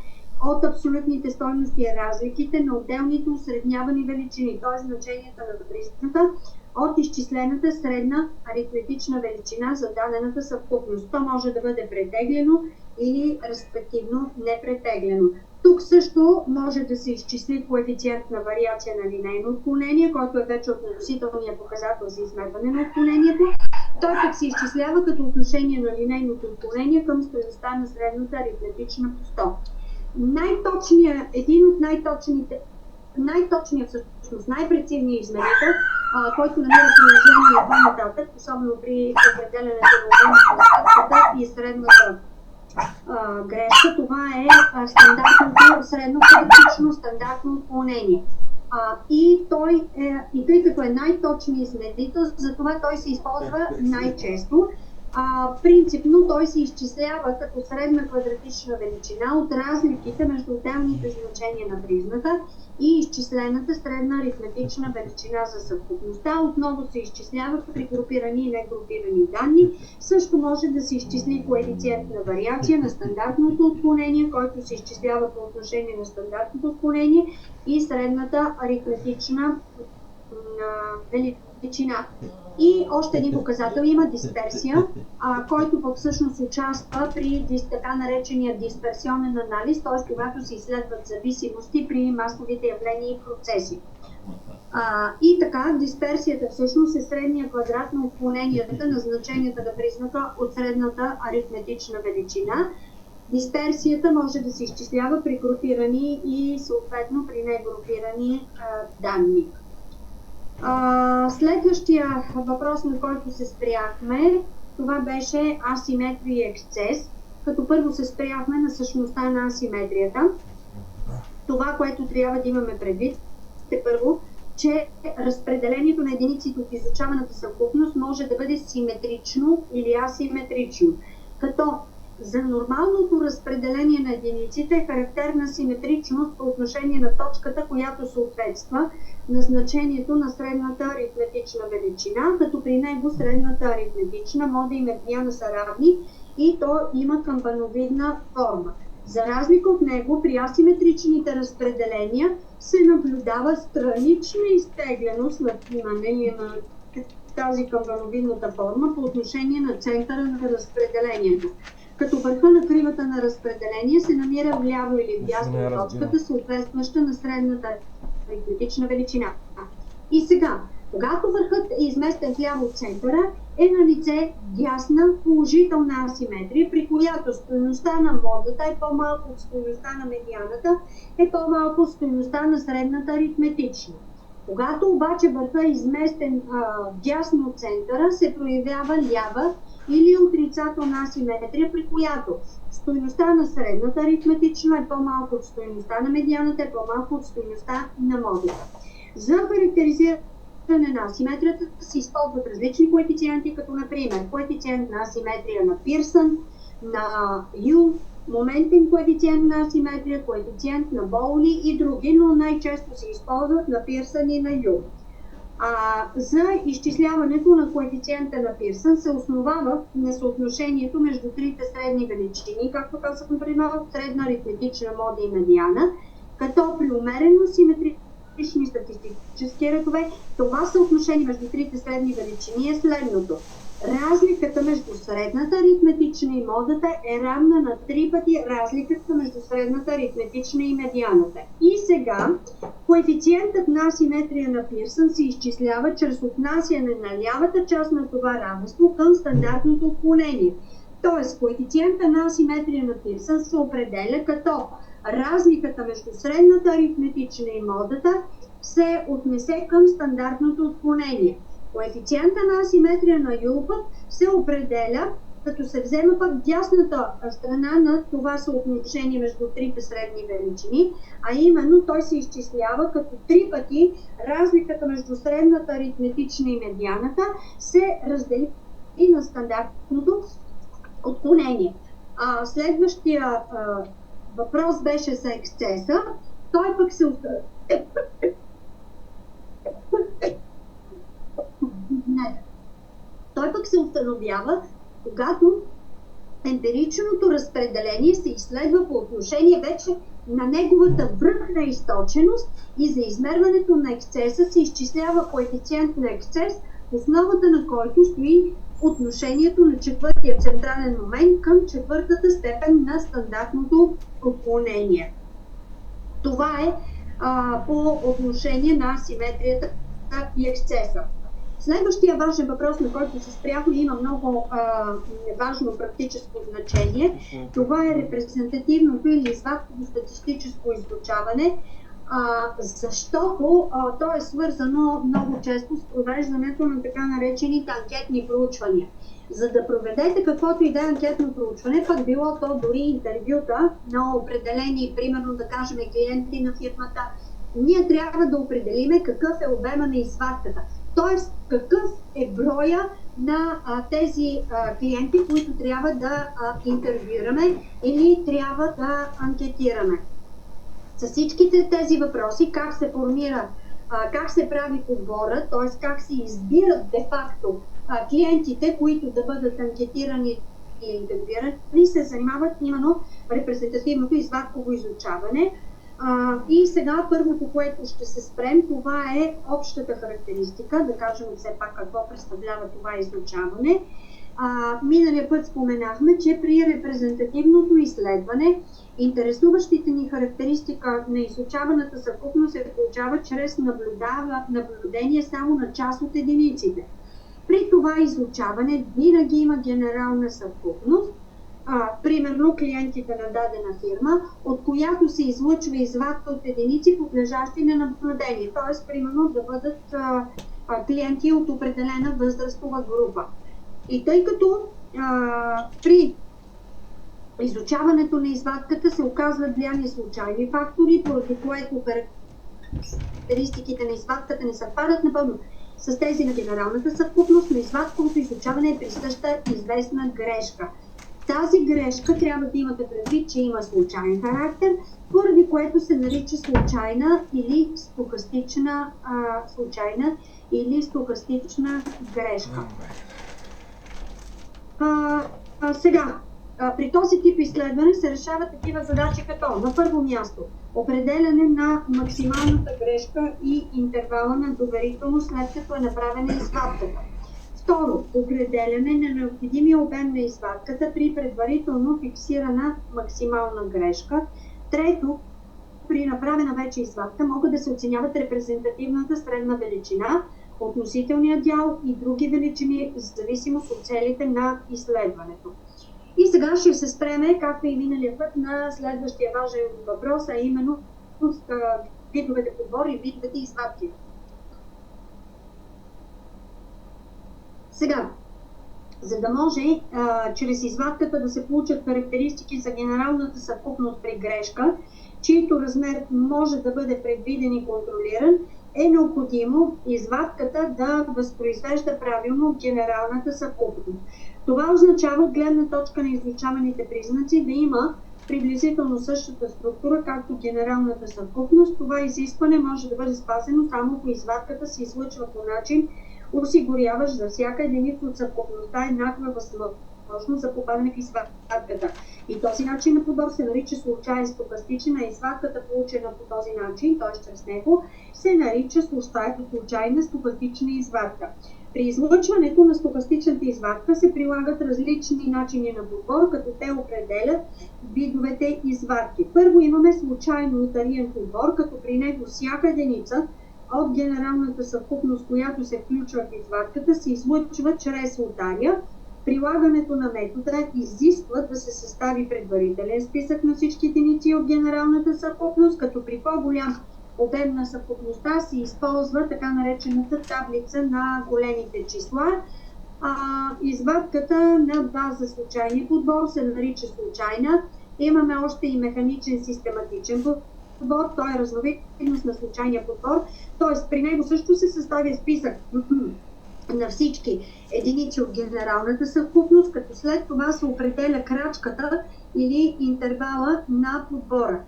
[SPEAKER 1] от абсолютните стойности и разликите на отделните усреднявани величини, т.е. значенията на призмата от изчислената средна аритметична величина за дадената съвкупност. То може да бъде претеглено или респективно непретеглено. Тук също може да се изчисли коефициент на вариация на линейно отклонение, който е вече относителният показател за измерване на отклонението. Той пък се изчислява като отношение на линейното отклонение към стойността на средната аритметична по 100. Един от най-точният всъщност, най-прецизният измерител, който намира приложение по-нататък, особено при определянето на стъпката и средната грешка, това е стандартното средно критично стандартно отклонение. И тъй като е най-точният измерител, затова той се използва най-често. Принципно той се изчислява като средна квадратична величина от разликите между отделните значения на призмата и изчислената средна аритметична величина за съвкупността. Отново се изчислява при групирани и негрупирани данни. Също може да се изчисли коефициент на вариация на стандартното отклонение, който се изчислява по отношение на стандартното отклонение и средната аритметична величина. И още един показател има дисперсия, който пък всъщност участва при така наречения дисперсионен анализ, т.е. когато се изследват зависимости при масовите явления и процеси. И така, дисперсията всъщност е средния квадрат на отклоненията на значенията на призмата от средната аритметична величина. Дисперсията може да се изчислява при групирани и съответно при негрупирани данни. Следващия въпрос, на който се спряхме, това беше асиметрия и ексцес, като първо се спряхме на същността на асиметрията. Това, което трябва да имаме предвид, е първо, че разпределението на единиците от изучаваната съвкупност може да бъде симетрично или асиметрично, като за нормалното разпределение на единиците е характерна симетричност по отношение на точката, която съответства на значението на средната аритметична величина, като при него средната аритметична мода и меридиана са равни и то има камбановидна форма. За разлика от него, при асиметричните разпределения се наблюдава странична изтегленост на тази камбановидната форма по отношение на центъра на разпределението, като върха на кривата на разпределение се намира вляво или вдясно от точката, съответстваща на средната аритметична величина. И сега, когато върхът е изместен вляво от центъра, е на лице дясна положителна асиметрия, при която стойността на модата е по-малко от стойността на медианата, е по-малко от стойността на средната аритметична. Когато обаче върхът е изместен дясно от центъра, се проявява лява или отрицателна асиметрия, при която стойността на средната аритметична е по-малко от стойността на медианата, е по-малко от стойността на модата. За характеризиране на асиметрията се използват различни коефициенти, като например коефициент на асиметрия на Пирсън, на Ю, моментен коефициент на асиметрия, коефициент на Боули и други, но най-често се използват на Пирсън и на Ю. За изчисляването на коефициента на Пирсън се основава на съотношението между трите средни величини, както казахме преди малко, средна аритметична мода и медиана, като при умерено симетрични статистически редове това съотношение между трите средни величини е следното. разликата между средната аритметична и модата е равна на 3 пъти разликата между средната аритметична и медианата. И сега коефициентът на асиметрия на Пирсън се изчислява чрез отнасяне на лявата част на това равенство към стандартното отклонение. Тоест, коефициента на асиметрия на Пирсън се определя като разликата между средната аритметична и модата се отнесе към стандартното отклонение. Коефициента на асиметрия на Юлпът се определя, като се взема пък дясната страна на това съотношение между трите средни величини, а именно той се изчислява като 3 пъти разликата между средната аритметична и медианата се раздели на стандартното отклонение. Следващия въпрос беше за ексцеса. Той пък се установява, когато емпиричното разпределение се изследва по отношение вече на неговата връхна източеност и за измерването на ексцеса се изчислява коефициент на ексцес, в основата на който стои отношението на четвъртия централен момент към четвъртата степен на стандартното отклонение. Това е по отношение на асиметрията и ексцеса. Следващия важен въпрос, на който се спряхме, има много важно практическо значение. Това е репрезентативното или извадково статистическо изучаване, защото то е свързано много често с провеждането на така наречените анкетни проучвания. За да проведете каквото и да е анкетно проучване, пък било то дори интервюта на определени, примерно да кажем клиенти на фирмата, ние трябва да определиме какъв е обема на извадката. Т.е. какъв е броя на тези клиенти, които трябва да интервюираме или трябва да анкетираме. С всичките тези въпроси, как се формира, как се прави подбора, т.е. как се избират де-факто клиентите, които да бъдат анкетирани и интервюирани, се занимават именно репрезентативното извадково изучаване. И сега първото, което ще се спрем, това е общата характеристика, да кажем все пак какво представлява това изучаване. Миналия път споменахме, че при репрезентативното изследване интересуващите ни характеристика на изучаваната съвкупност се получава чрез наблюдение само на част от единиците. При това изучаване винаги има генерална съвкупност, примерно клиентите на дадена фирма, от която се излъчва извадка от единици, подлежащи на наблюдение. Т.е. примерно да бъдат клиенти от определена възрастова група. И тъй като при изучаването на извадката се оказват влияние случайни фактори, поради което характеристиките на извадката не съвпадат напълно с тези на генералната съвкупност, но извадковото изучаване е присъща известна грешка. Тази грешка трябва да имате предвид, че има случайен характер, поради което се нарича случайна или стохастична грешка. Сега, при този тип изследване се решават такива задачи като на първо място определяне на максималната грешка и интервала на доверителност, след като е направена извадката. Второ, определяне на необходимия обем на извадката при предварително фиксирана максимална грешка. Трето, при направена вече извадка могат да се оценяват репрезентативната средна величина, относителния дял и други величини в зависимост от целите на изследването. И сега ще се спреме, както и миналия път, на следващия важен въпрос, а именно видовете подбор и видовете извадки. Сега, за да може чрез извадката да се получат характеристики за генералната съвкупност при грешка, чието размер може да бъде предвиден и контролиран, е необходимо извадката да възпроизвежда правилно генералната съвкупност. Това означава от гледна точка на изучаваните признаци да има приблизително същата структура, както генералната съвкупност. Това изискване може да бъде спазено само ако извадката се излъчва по начин, осигуряваш за всяка единица от съвкупността еднаква възможност за попадане в извадката. И този начин на подбор се нарича случайен стохастичен, а извадката, получена по този начин, т.е. чрез него, се нарича случайна стохастична извадка. При излъчването на стохастичната извадка се прилагат различни начини на подбор, като те определят видовете извадки. Първо имаме случайно лотариен подбор, като при него всяка единица от генералната съвкупност, която се включва в извадката, се излъчва чрез лотария. Прилагането на метода изисква да се състави предварителен списък на всички единици от генералната съвкупност, като при по-голям обем на съвкупността се използва така наречената таблица на големите числа. Извадката на база случайния подбор се нарича случайна. Имаме още и механичен систематичен подбор, той е разновидност на случайния подбор, т.е. при него също се съставя списък на всички единици от генералната съвкупност, като след това се определя крачката или интервала на подбора.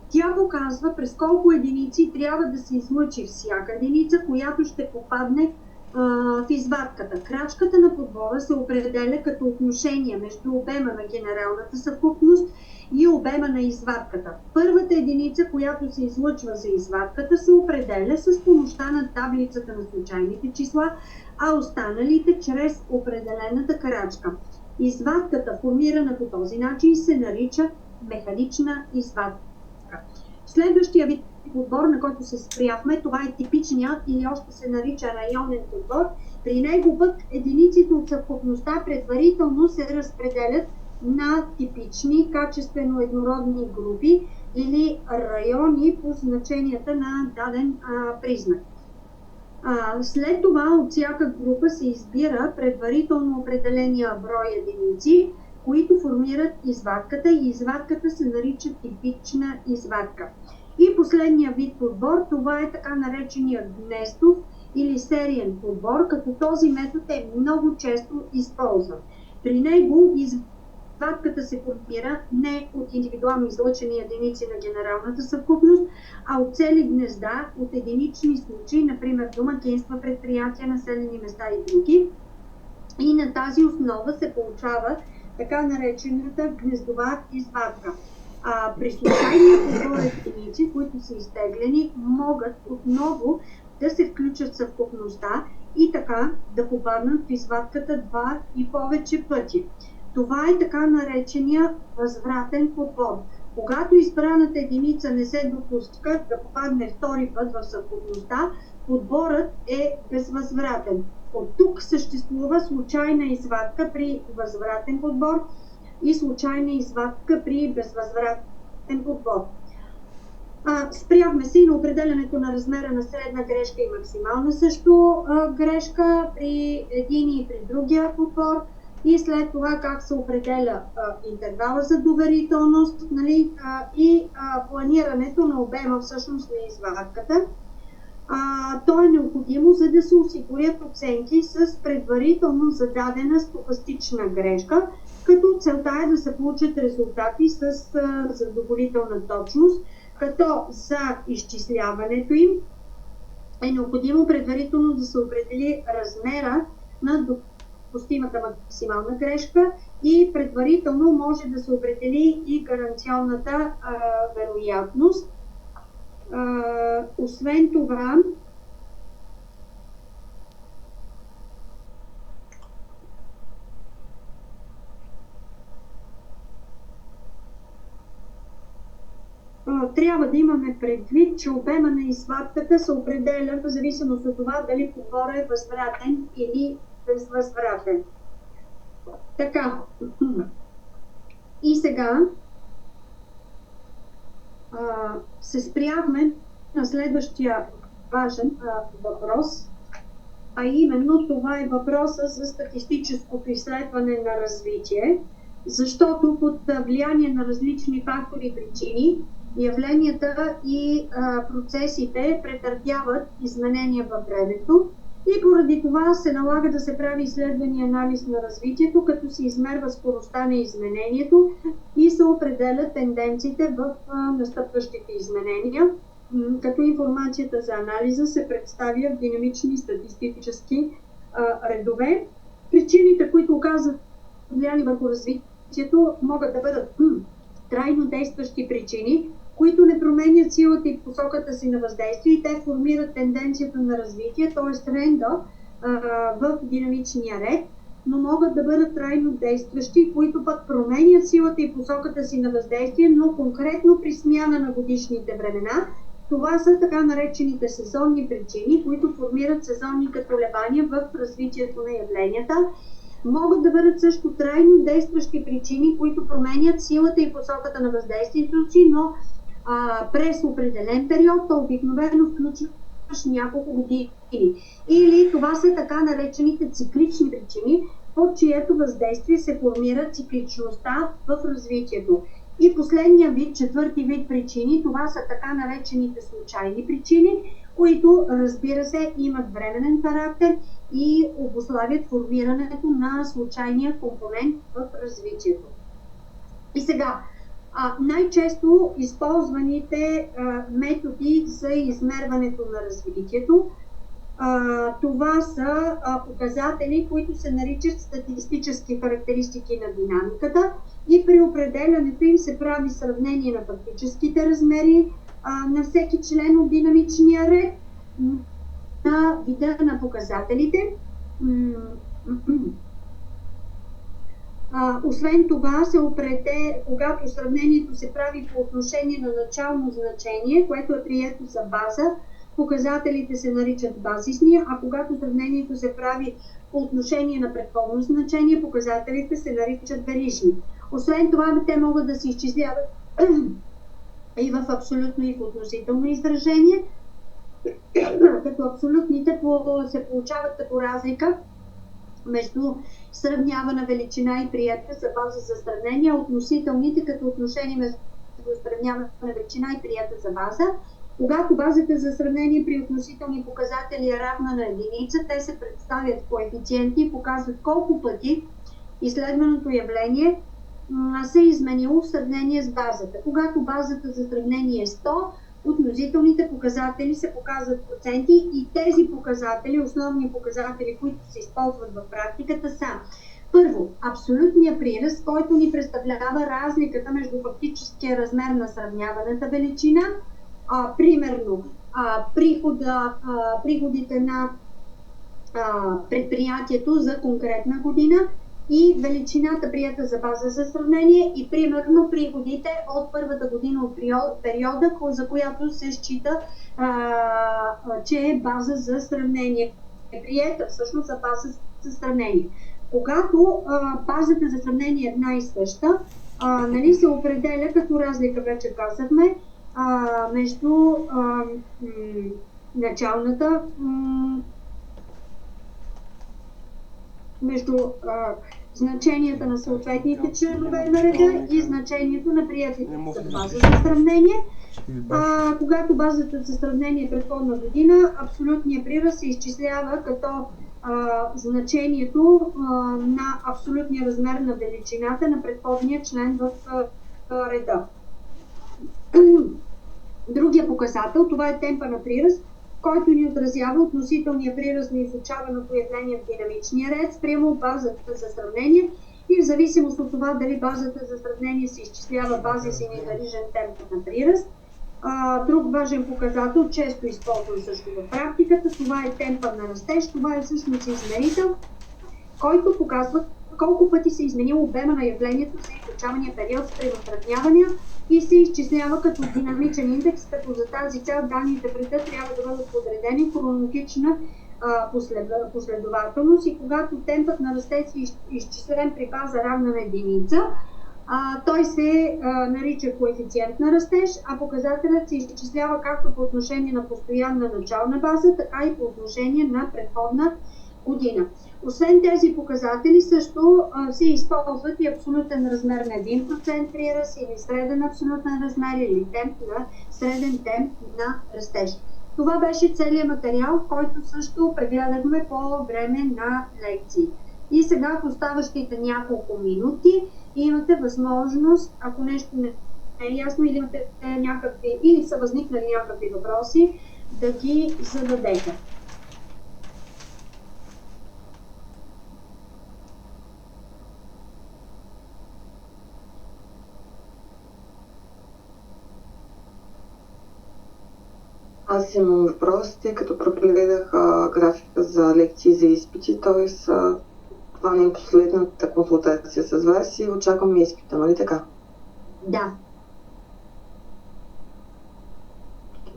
[SPEAKER 1] Тя показва през колко единици трябва да се излъчи всяка единица, която ще попадне в извадката. Крачката на подбора се определя като отношение между обема на генералната съвкупност и обема на извадката. Първата единица, която се излъчва за извадката, се определя с помощта на таблицата на случайните числа, а останалите чрез определената крачка. Извадката, формирана по този начин, се нарича механична извадка. Следващия вид подбор, на който се спряхме, това е типичният или още се нарича районен подбор. При него пък единиците от съвкупността предварително се разпределят на типични, качествено еднородни групи или райони по значенията на даден признак. След това от всяка група се избира предварително определения брой единици, които формират извадката, и извадката се нарича типична извадка. И последния вид подбор, това е така наречения гнездов или сериен подбор, като този метод е много често използван. При него извадката се формира не от индивидуално излъчени единици на генералната съвкупност, а от цели гнезда, от единични случаи, например домакинства, предприятия, населени места и други. И на тази основа се получава така наречената гнездова извадка. При случайния подбор единици, които са изтеглени, могат отново да се включат в съвкупността и така да попаднат в извадката два и повече пъти. Това е така наречения възвратен подбор. Когато избраната единица не се допуска да попадне втори път в съвкупността, подборът е безвъзвратен. От тук съществува случайна извадка при възвратен подбор и случайна извадка при безвъзвратен подбор. Спряхме се и на определянето на размера на средна грешка и максимална също грешка при един и при другия подбор, и след това как се определя интервала за доверителност, нали, и планирането на обема всъщност на извадката. То е необходимо, за да се осигурят оценки с предварително зададена стохастична грешка, като целта е да се получат резултати с задоволителна точност, като за изчисляването им е необходимо предварително да се определи размера на допустимата максимална грешка и предварително може да се определи и гаранционната вероятност. Освен това, трябва да имаме предвид, че обема на извадката се определя в зависимост от това дали подборът е възвратен или безвъзвратен. Така, и сега се спряхме на следващия важен въпрос, а именно това е въпроса за статистическото изследване на развитие, защото под влияние на различни фактори и причини явленията и процесите претърпяват изменения във времето и поради това се налага да се прави изследване и анализ на развитието, като се измерва скоростта на изменението и се определят тенденциите в настъпващите изменения, като информацията за анализа се представя в динамични статистически редове. Причините, които оказват влияние върху развитието, могат да бъдат трайно действащи причини, които не променят силата и посоката си на въздействие и те формират тенденцията на развитие, т.е. тренда в динамичния ред, но могат да бъдат трайно действащи, които пък променят силата и посоката си на въздействие, но конкретно при смяна на годишните времена. Това са така наречените сезонни причини, които формират сезонните колебания в развитието на явленията. Могат да бъдат също трайно действащи причини, които променят силата и посоката на въздействието си, но през определен период, то обикновено включваш няколко години. Или това са така наречените циклични причини, под чието въздействие се формира цикличността в развитието. И последния вид, четвърти вид причини, това са така наречените случайни причини, които, разбира се, имат временен характер и обуславят формирането на случайния компонент в развитието. И сега, най-често използваните методи за измерването на развитието, това са показатели, които се наричат статистически характеристики на динамиката, и при определянето им се прави сравнение на фактическите размери на всеки член от динамичния ред, на вида на показателите. Освен това, когато сравнението се прави по отношение на начално значение, което е прието за база, показателите се наричат базисни, а когато сравнението се прави по отношение на предходно значение, показателите се наричат верижни. Освен това, те могат да се изчисляват и в абсолютно и в относително изражение, като абсолютните се получават като разлика между сравнявана величина и приета за база за сравнение, относителните като отношение между сравнявана величина и приета за база. Когато базата за сравнение при относителни показатели е равна на единица, те се представят коефициенти и показват колко пъти изследваното явление се е изменило в сравнение с базата. Когато базата за сравнение е 100, относителните показатели се показват проценти, и тези показатели, основни показатели, които се използват в практиката, са: първо, абсолютния прираст, който ни представлява разликата между фактическия размер на сравняваната величина, примерно приходите на предприятието за конкретна година и величината приета за база за сравнение, и примерно приходите от първата година от периода, за която се счита, че е база за сравнение. Приета всъщност за база за сравнение. Когато базата за сравнение е една и съща, се определя като разлика, вече казахме, между началната между значенията на съответните членове на реда и значението на приятелите за база за сравнение. Когато базата за сравнение е предходна година, абсолютният прираст се изчислява като значението на абсолютния размер на величината на предходния член в реда. Другия показател, това е темпа на прираст, който ни отразява относителния прираст на изучаваното явление в динамичния ред спрямо базата за сравнение, и в зависимост от това дали базата за сравнение се изчислява базисен и верижен темп на прираст. Друг важен показател, често използван също в практиката, това е темпа на растеж. Това е всъщност измерител, който показва колко пъти се изменил обема на явлението за изучавания период спрямо сравнявания, и се изчислява като динамичен индекс, като за тази цел данните в реда трябва да бъдат подредени в хронологична последователност, и когато темпът на растеж е изчислен при база равна на единица, той се нарича коефициент на растеж, а показателят се изчислява както по отношение на постоянна начална база, така и по отношение на предходна година. Освен тези показатели, също се използват и абсолютен размер на 1% прираст, или среден абсолютен размер, или среден темп на растеж. Това беше целият материал, който също прегледахме по време на лекции. И сега в оставащите няколко минути имате възможност, ако нещо не е ясно или са възникнали някакви въпроси, да ги зададете.
[SPEAKER 2] Аз имам въпрос, тъй като прегледах графика за лекции за изпити, т.е. това не е последната консултация с вас и очакваме изпита, нали така?
[SPEAKER 1] Да.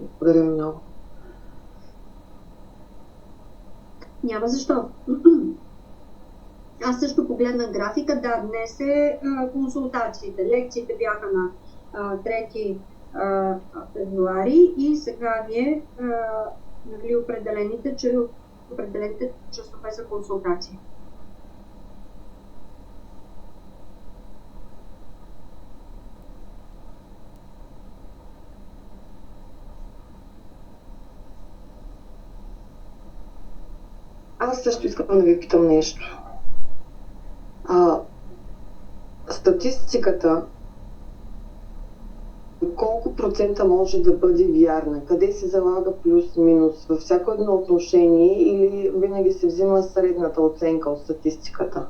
[SPEAKER 2] Благодаря ви много.
[SPEAKER 1] Няма защо. Аз също погледнах графика. Да, днес е консултациите. Лекциите бяха на 3 февруари и сега ви определените часове за консултации.
[SPEAKER 2] Аз също искам да ви питам нещо. Статистиката, колко процента може да бъде вярна? Къде се залага плюс-минус? Във всяко едно отношение или винаги се взима средната оценка от статистиката?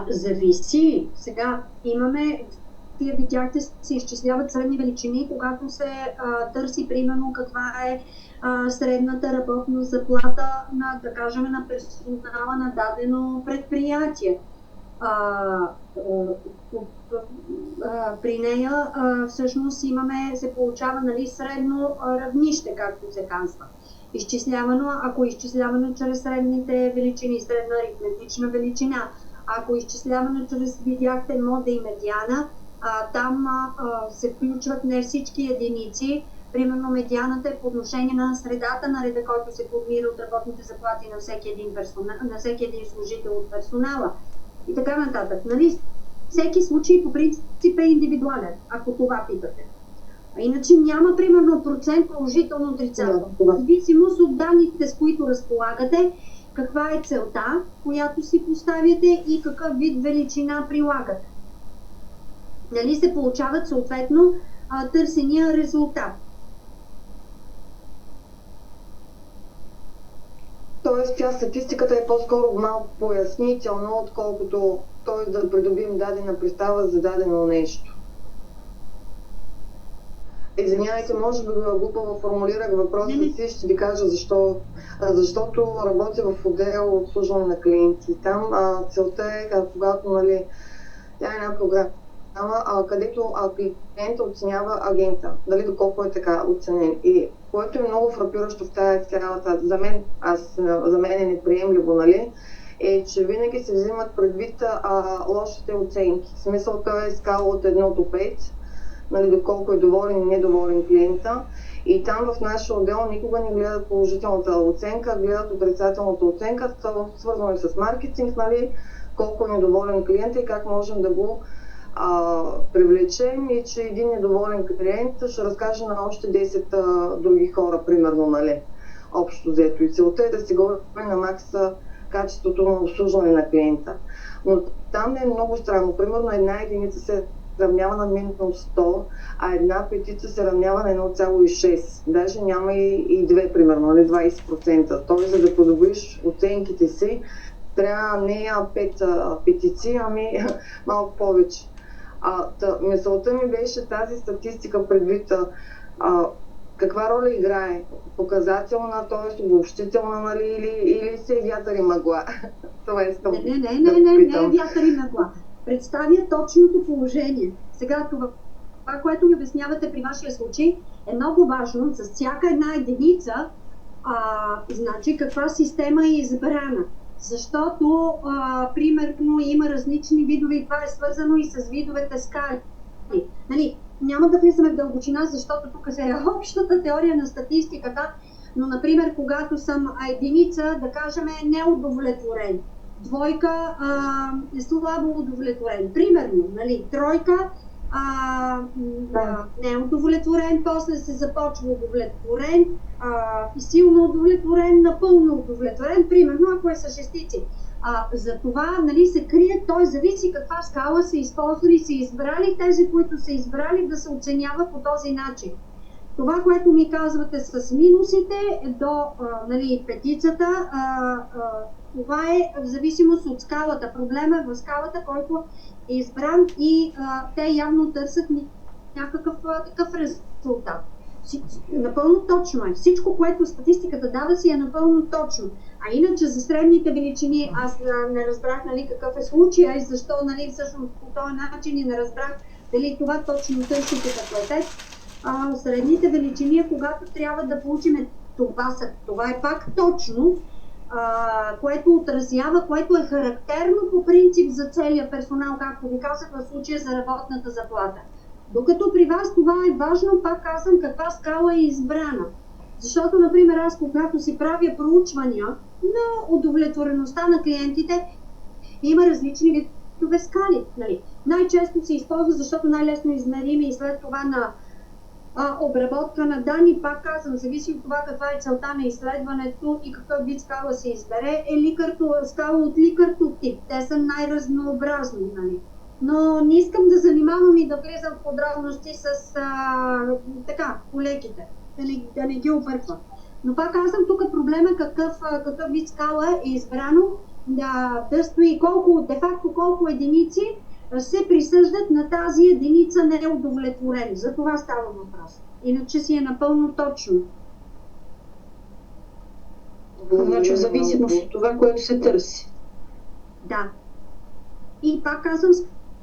[SPEAKER 1] Зависи. Сега имаме, вие видяхте, се изчисляват средни величини, когато се търси примерно каква е средната работна заплата на, да кажем, на персонала на дадено предприятие. При нея всъщност се получава, нали, средно равнище, както се казва. Изчислявано, ако изчислявано чрез средните величини, средна аритметична величина, ако изчислявано чрез, видяхте, мода и медиана, там се включват не всички единици. Примерно медианата е по отношение на средата на реда, който се формира от работните заплати на всеки един служител от персонала и така нататък. Нали? Всеки случай по принцип е индивидуален, ако това питате. А иначе няма примерно процент положително отрицателно. В зависимост от данните, с които разполагате, каква е целта, която си поставяте и какъв вид величина прилагате. Нали, се получават съответно търсения резултат.
[SPEAKER 2] Тоест, статистиката е по-скоро малко пояснителна, отколкото да придобием дадена представа за дадено нещо. Извинявайте, може би глупаво формулирах въпроса си, ще ви кажа защо. Защото работя в отдел обслужване на клиенти. Там целта е, когато, нали, тя е една програма, където клиента оценява агента, дали доколко е така оценен. И което е много фрапиращо в тази цялата, за мен е неприемливо, нали, е, че винаги се взимат предвид лошите оценки. В смисъл, това е скала от 1 до 5, нали, доколко е доволен и недоволен клиента. И там в нашия отдел никога не гледат положителната оценка, гледат отрицателната оценка, свързано е с маркетинг, нали, колко е недоволен клиента и как можем да го привлечем и че един недоволен клиент ще разкаже на още 10 други хора, примерно, нали, общо взето. И целта е да се горе на макса качеството на обслужване на клиента. Но там е много странно. Примерно една единица се равнява на минус 100, а една петица се равнява на 1,6. Даже няма и 2, примерно, нали, 20%. Тоест, за да подобриш оценките си, трябва не 5 петиции, ами малко повече. Мисълта ми беше тази статистика предвид каква роля играе? Показателна, т.е. обобщителна, нали, или се е вятър и мъгла? Това искам
[SPEAKER 1] не е вятър и мъгла. Представя точното положение. Сега това, което ми обяснявате при вашия случай, е много важно. С всяка една единица, значи каква система е избрана. Защото, примерно, има различни видове и това е свързано и с видовете скали. Нали, няма да влизаме в дълбочина, защото тук е общата теория на статистиката, но, например, когато съм единица, да кажем, е неудовлетворен, двойка е слабо удовлетворен, примерно, нали, тройка неудовлетворен, после се започва удовлетворен и силно удовлетворен, напълно удовлетворен, примерно, ако е с шестици. За това, нали, се крие, той зависи каква скала са използвали, са избрали тези, които са избрали да се оценява по този начин. Това, което ми казвате с минусите до, нали, петицата, това е в зависимост от скалата. Проблема е в скалата, който е избран и те явно търсят някакъв такъв резултат. Напълно точно е. Всичко, което статистиката дава, си е напълно точно. А иначе за средните величини аз не разбрах, нали, какъв е случая и защо, нали, всъщност по този начин и не разбрах дали това точно търсите като платец. Средните величини, когато трябва да получим това е пак точно, което отразява, което е характерно по принцип за целия персонал, както ви казах в случая за работната заплата. Докато при вас това е важно, пак казвам, каква скала е избрана. Защото, например, аз когато си правя проучвания на удовлетвореността на клиентите, има различни видове скали. Нали? Най-често се използва, защото най-лесно измерими и след това на обработка на данни, пак казвам, зависи от това каква е целта на изследването и какъв вид скала се избере, скала от Ликъртов тип. Те са най-разнообразни, нали? Но не искам да занимавам и да влизам в подробности с колеките, да не ги обърквам. Но пак казвам, тук проблема какъв вид скала е избрано, да стои колко единици се присъждат на тази единица неудовлетворени. За това става въпрос. Иначе си е напълно точно.
[SPEAKER 4] Значи в зависимост от това, което се търси.
[SPEAKER 1] Да. И пак казвам,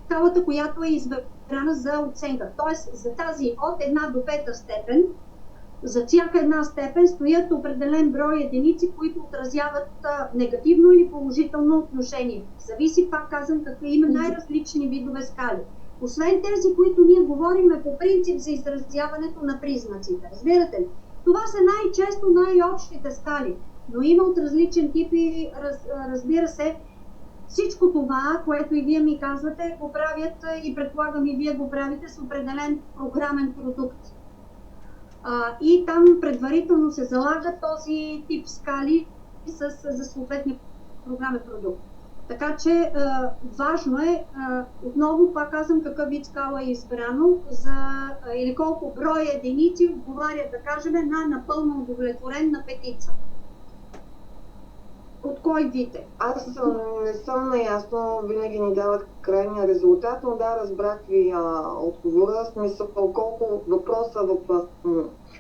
[SPEAKER 1] скалата, която е избрана за оценка. Тоест за тази от 1 до 5 степен, за всяка една степен стоят определен брой единици, които отразяват негативно или положително отношение. Зависи, пак казвам, има най-различни видове скали. Освен тези, които ние говорим по принцип за изразяването на признаците. Разбирате ли? Това са най-често най-общите скали, но има от различен тип и разбира се, всичко това, което и вие ми казвате, го правят и предполагам и вие го правите с определен програмен продукт. И там предварително се залага този тип скали за съответния програмен продукт. Така че важно е, отново пак казвам какъв вид скала е избрано или колко броя единици отговарят, да кажем, на напълно удовлетворен на петица. От кой вид е?
[SPEAKER 2] Аз не съм наясно, винаги ни дават крайния резултат, но да, разбрах ви отговора, смисъл колко въпроса в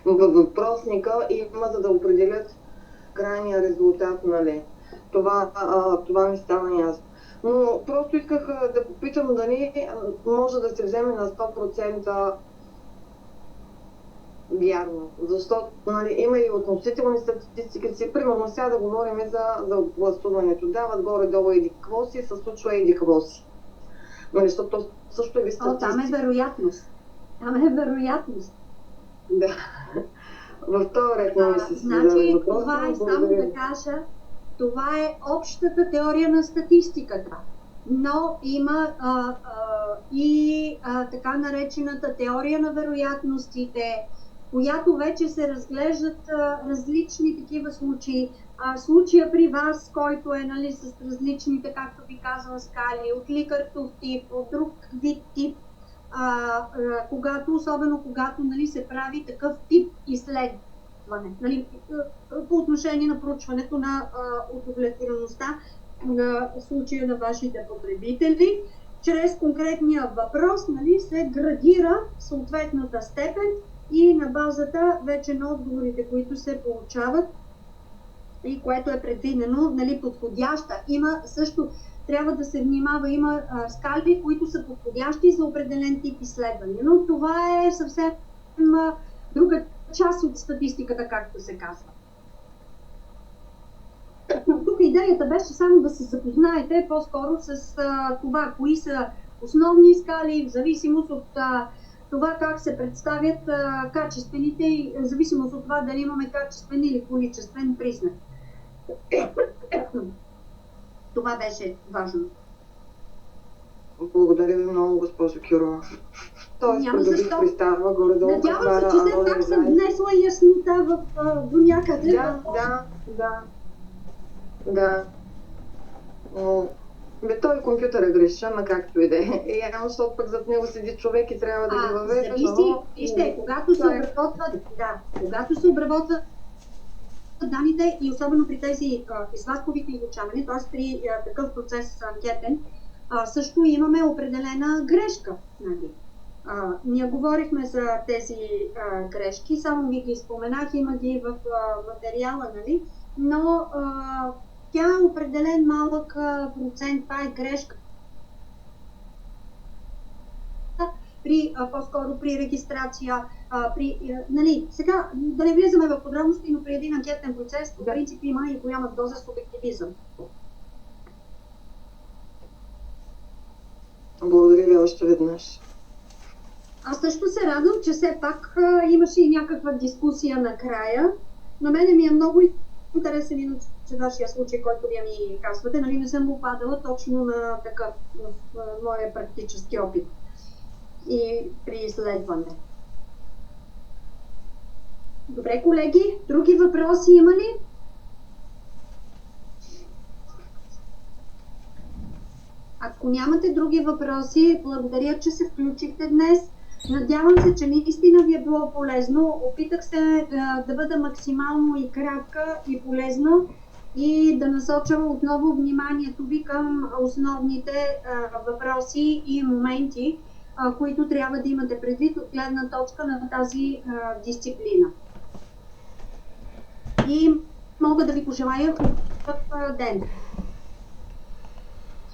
[SPEAKER 2] въпросника има, за да определят крайния резултат, нали. Това ми стана ясно. Но просто исках да попитам дали може да се вземе на 100% вярно, защото има и относителни статистики си, примерно сега да говорим за гласуването. Дават горе-долу еди какво си, се случва еди какво си. Защото също е статистика.
[SPEAKER 1] Там е вероятност.
[SPEAKER 2] Да. Във този ред не ми се
[SPEAKER 1] значи, това е само да кажа, това е общата теория на статистиката. Но има така наречената теория на вероятностите, която вече се разглеждат различни такива случаи. Случая при вас, който е с различните, както ви казвам, скали, от Ликъртов тип, от друг вид тип, особено когато се прави такъв тип изследване, по отношение на проучването на удовлетвореността на случая на вашите потребители, чрез конкретния въпрос се градира съответната степен и на базата вече на отговорите, които се получават и което е предвидено, подходяща. Има също, трябва да се внимава, има скали, които са подходящи за определен тип изследвания, но това е съвсем друга част от статистиката, както се казва. Тук идеята беше само да се запознаете по-скоро с това, кои са основни скали, в зависимост от това как се представят качествените и в зависимост от това дали имаме качествен или количествен признак. Това беше важно.
[SPEAKER 2] Благодаря ви много, госпожо Кюрова. Тоест, придобих представа горе-долу.
[SPEAKER 1] Надявам се, че все пак съм внесла яснота до някъде. Да.
[SPEAKER 2] Той компютър е грешен, ама както и да е. Защото пък зад него седи човек и трябва да ги въвежда.
[SPEAKER 1] Вижте, когато се обработват данните и особено при тези изследковите изучавания, т.е. при такъв процес анкетен, също имаме определена грешка. Ние говорихме за тези грешки, само ви ги споменах, има ги в материала, нали? Но тя е определен малък процент, това е грешка. По-скоро при регистрация, нали, сега да не влизаме в подробности, но при един анкетен процес по принцип има и голяма доза субективизъм.
[SPEAKER 2] Благодаря ви още веднъж.
[SPEAKER 1] Аз също се радвам, че все пак имаше и някаква дискусия накрая. На мене ми е много интересен иначе вашия случай, който вие ми казвате. Нали, не съм попадала точно на такъв в моя практически опит и при изследване. Добре, колеги, други въпроси има ли? Ако нямате други въпроси, благодаря, че се включихте днес. Надявам се, че наистина ви е било полезно. Опитах се да бъда максимално и кратка и полезна и да насоча отново вниманието ви към основните въпроси и моменти, които трябва да имате предвид от гледна точка на тази дисциплина. И мога да ви пожелая хубав ден.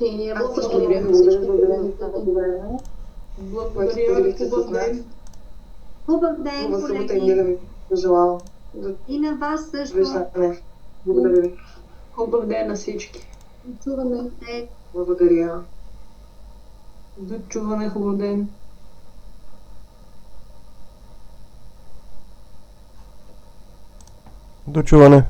[SPEAKER 4] И ние
[SPEAKER 2] Аз също
[SPEAKER 4] благодаря.
[SPEAKER 2] благодаря за отделеното време.
[SPEAKER 4] Благодаря, хубав ден.
[SPEAKER 1] Хубав ден,
[SPEAKER 2] Хубава събота и
[SPEAKER 1] колеги.
[SPEAKER 2] неделя ви пожелавам.
[SPEAKER 1] И на вас също.
[SPEAKER 2] Виждане. Благодаря ви.
[SPEAKER 4] Хубав ден на всички.
[SPEAKER 1] Чуваме.
[SPEAKER 2] Благодаря.
[SPEAKER 4] До чуване, хубав ден.
[SPEAKER 5] До чуване.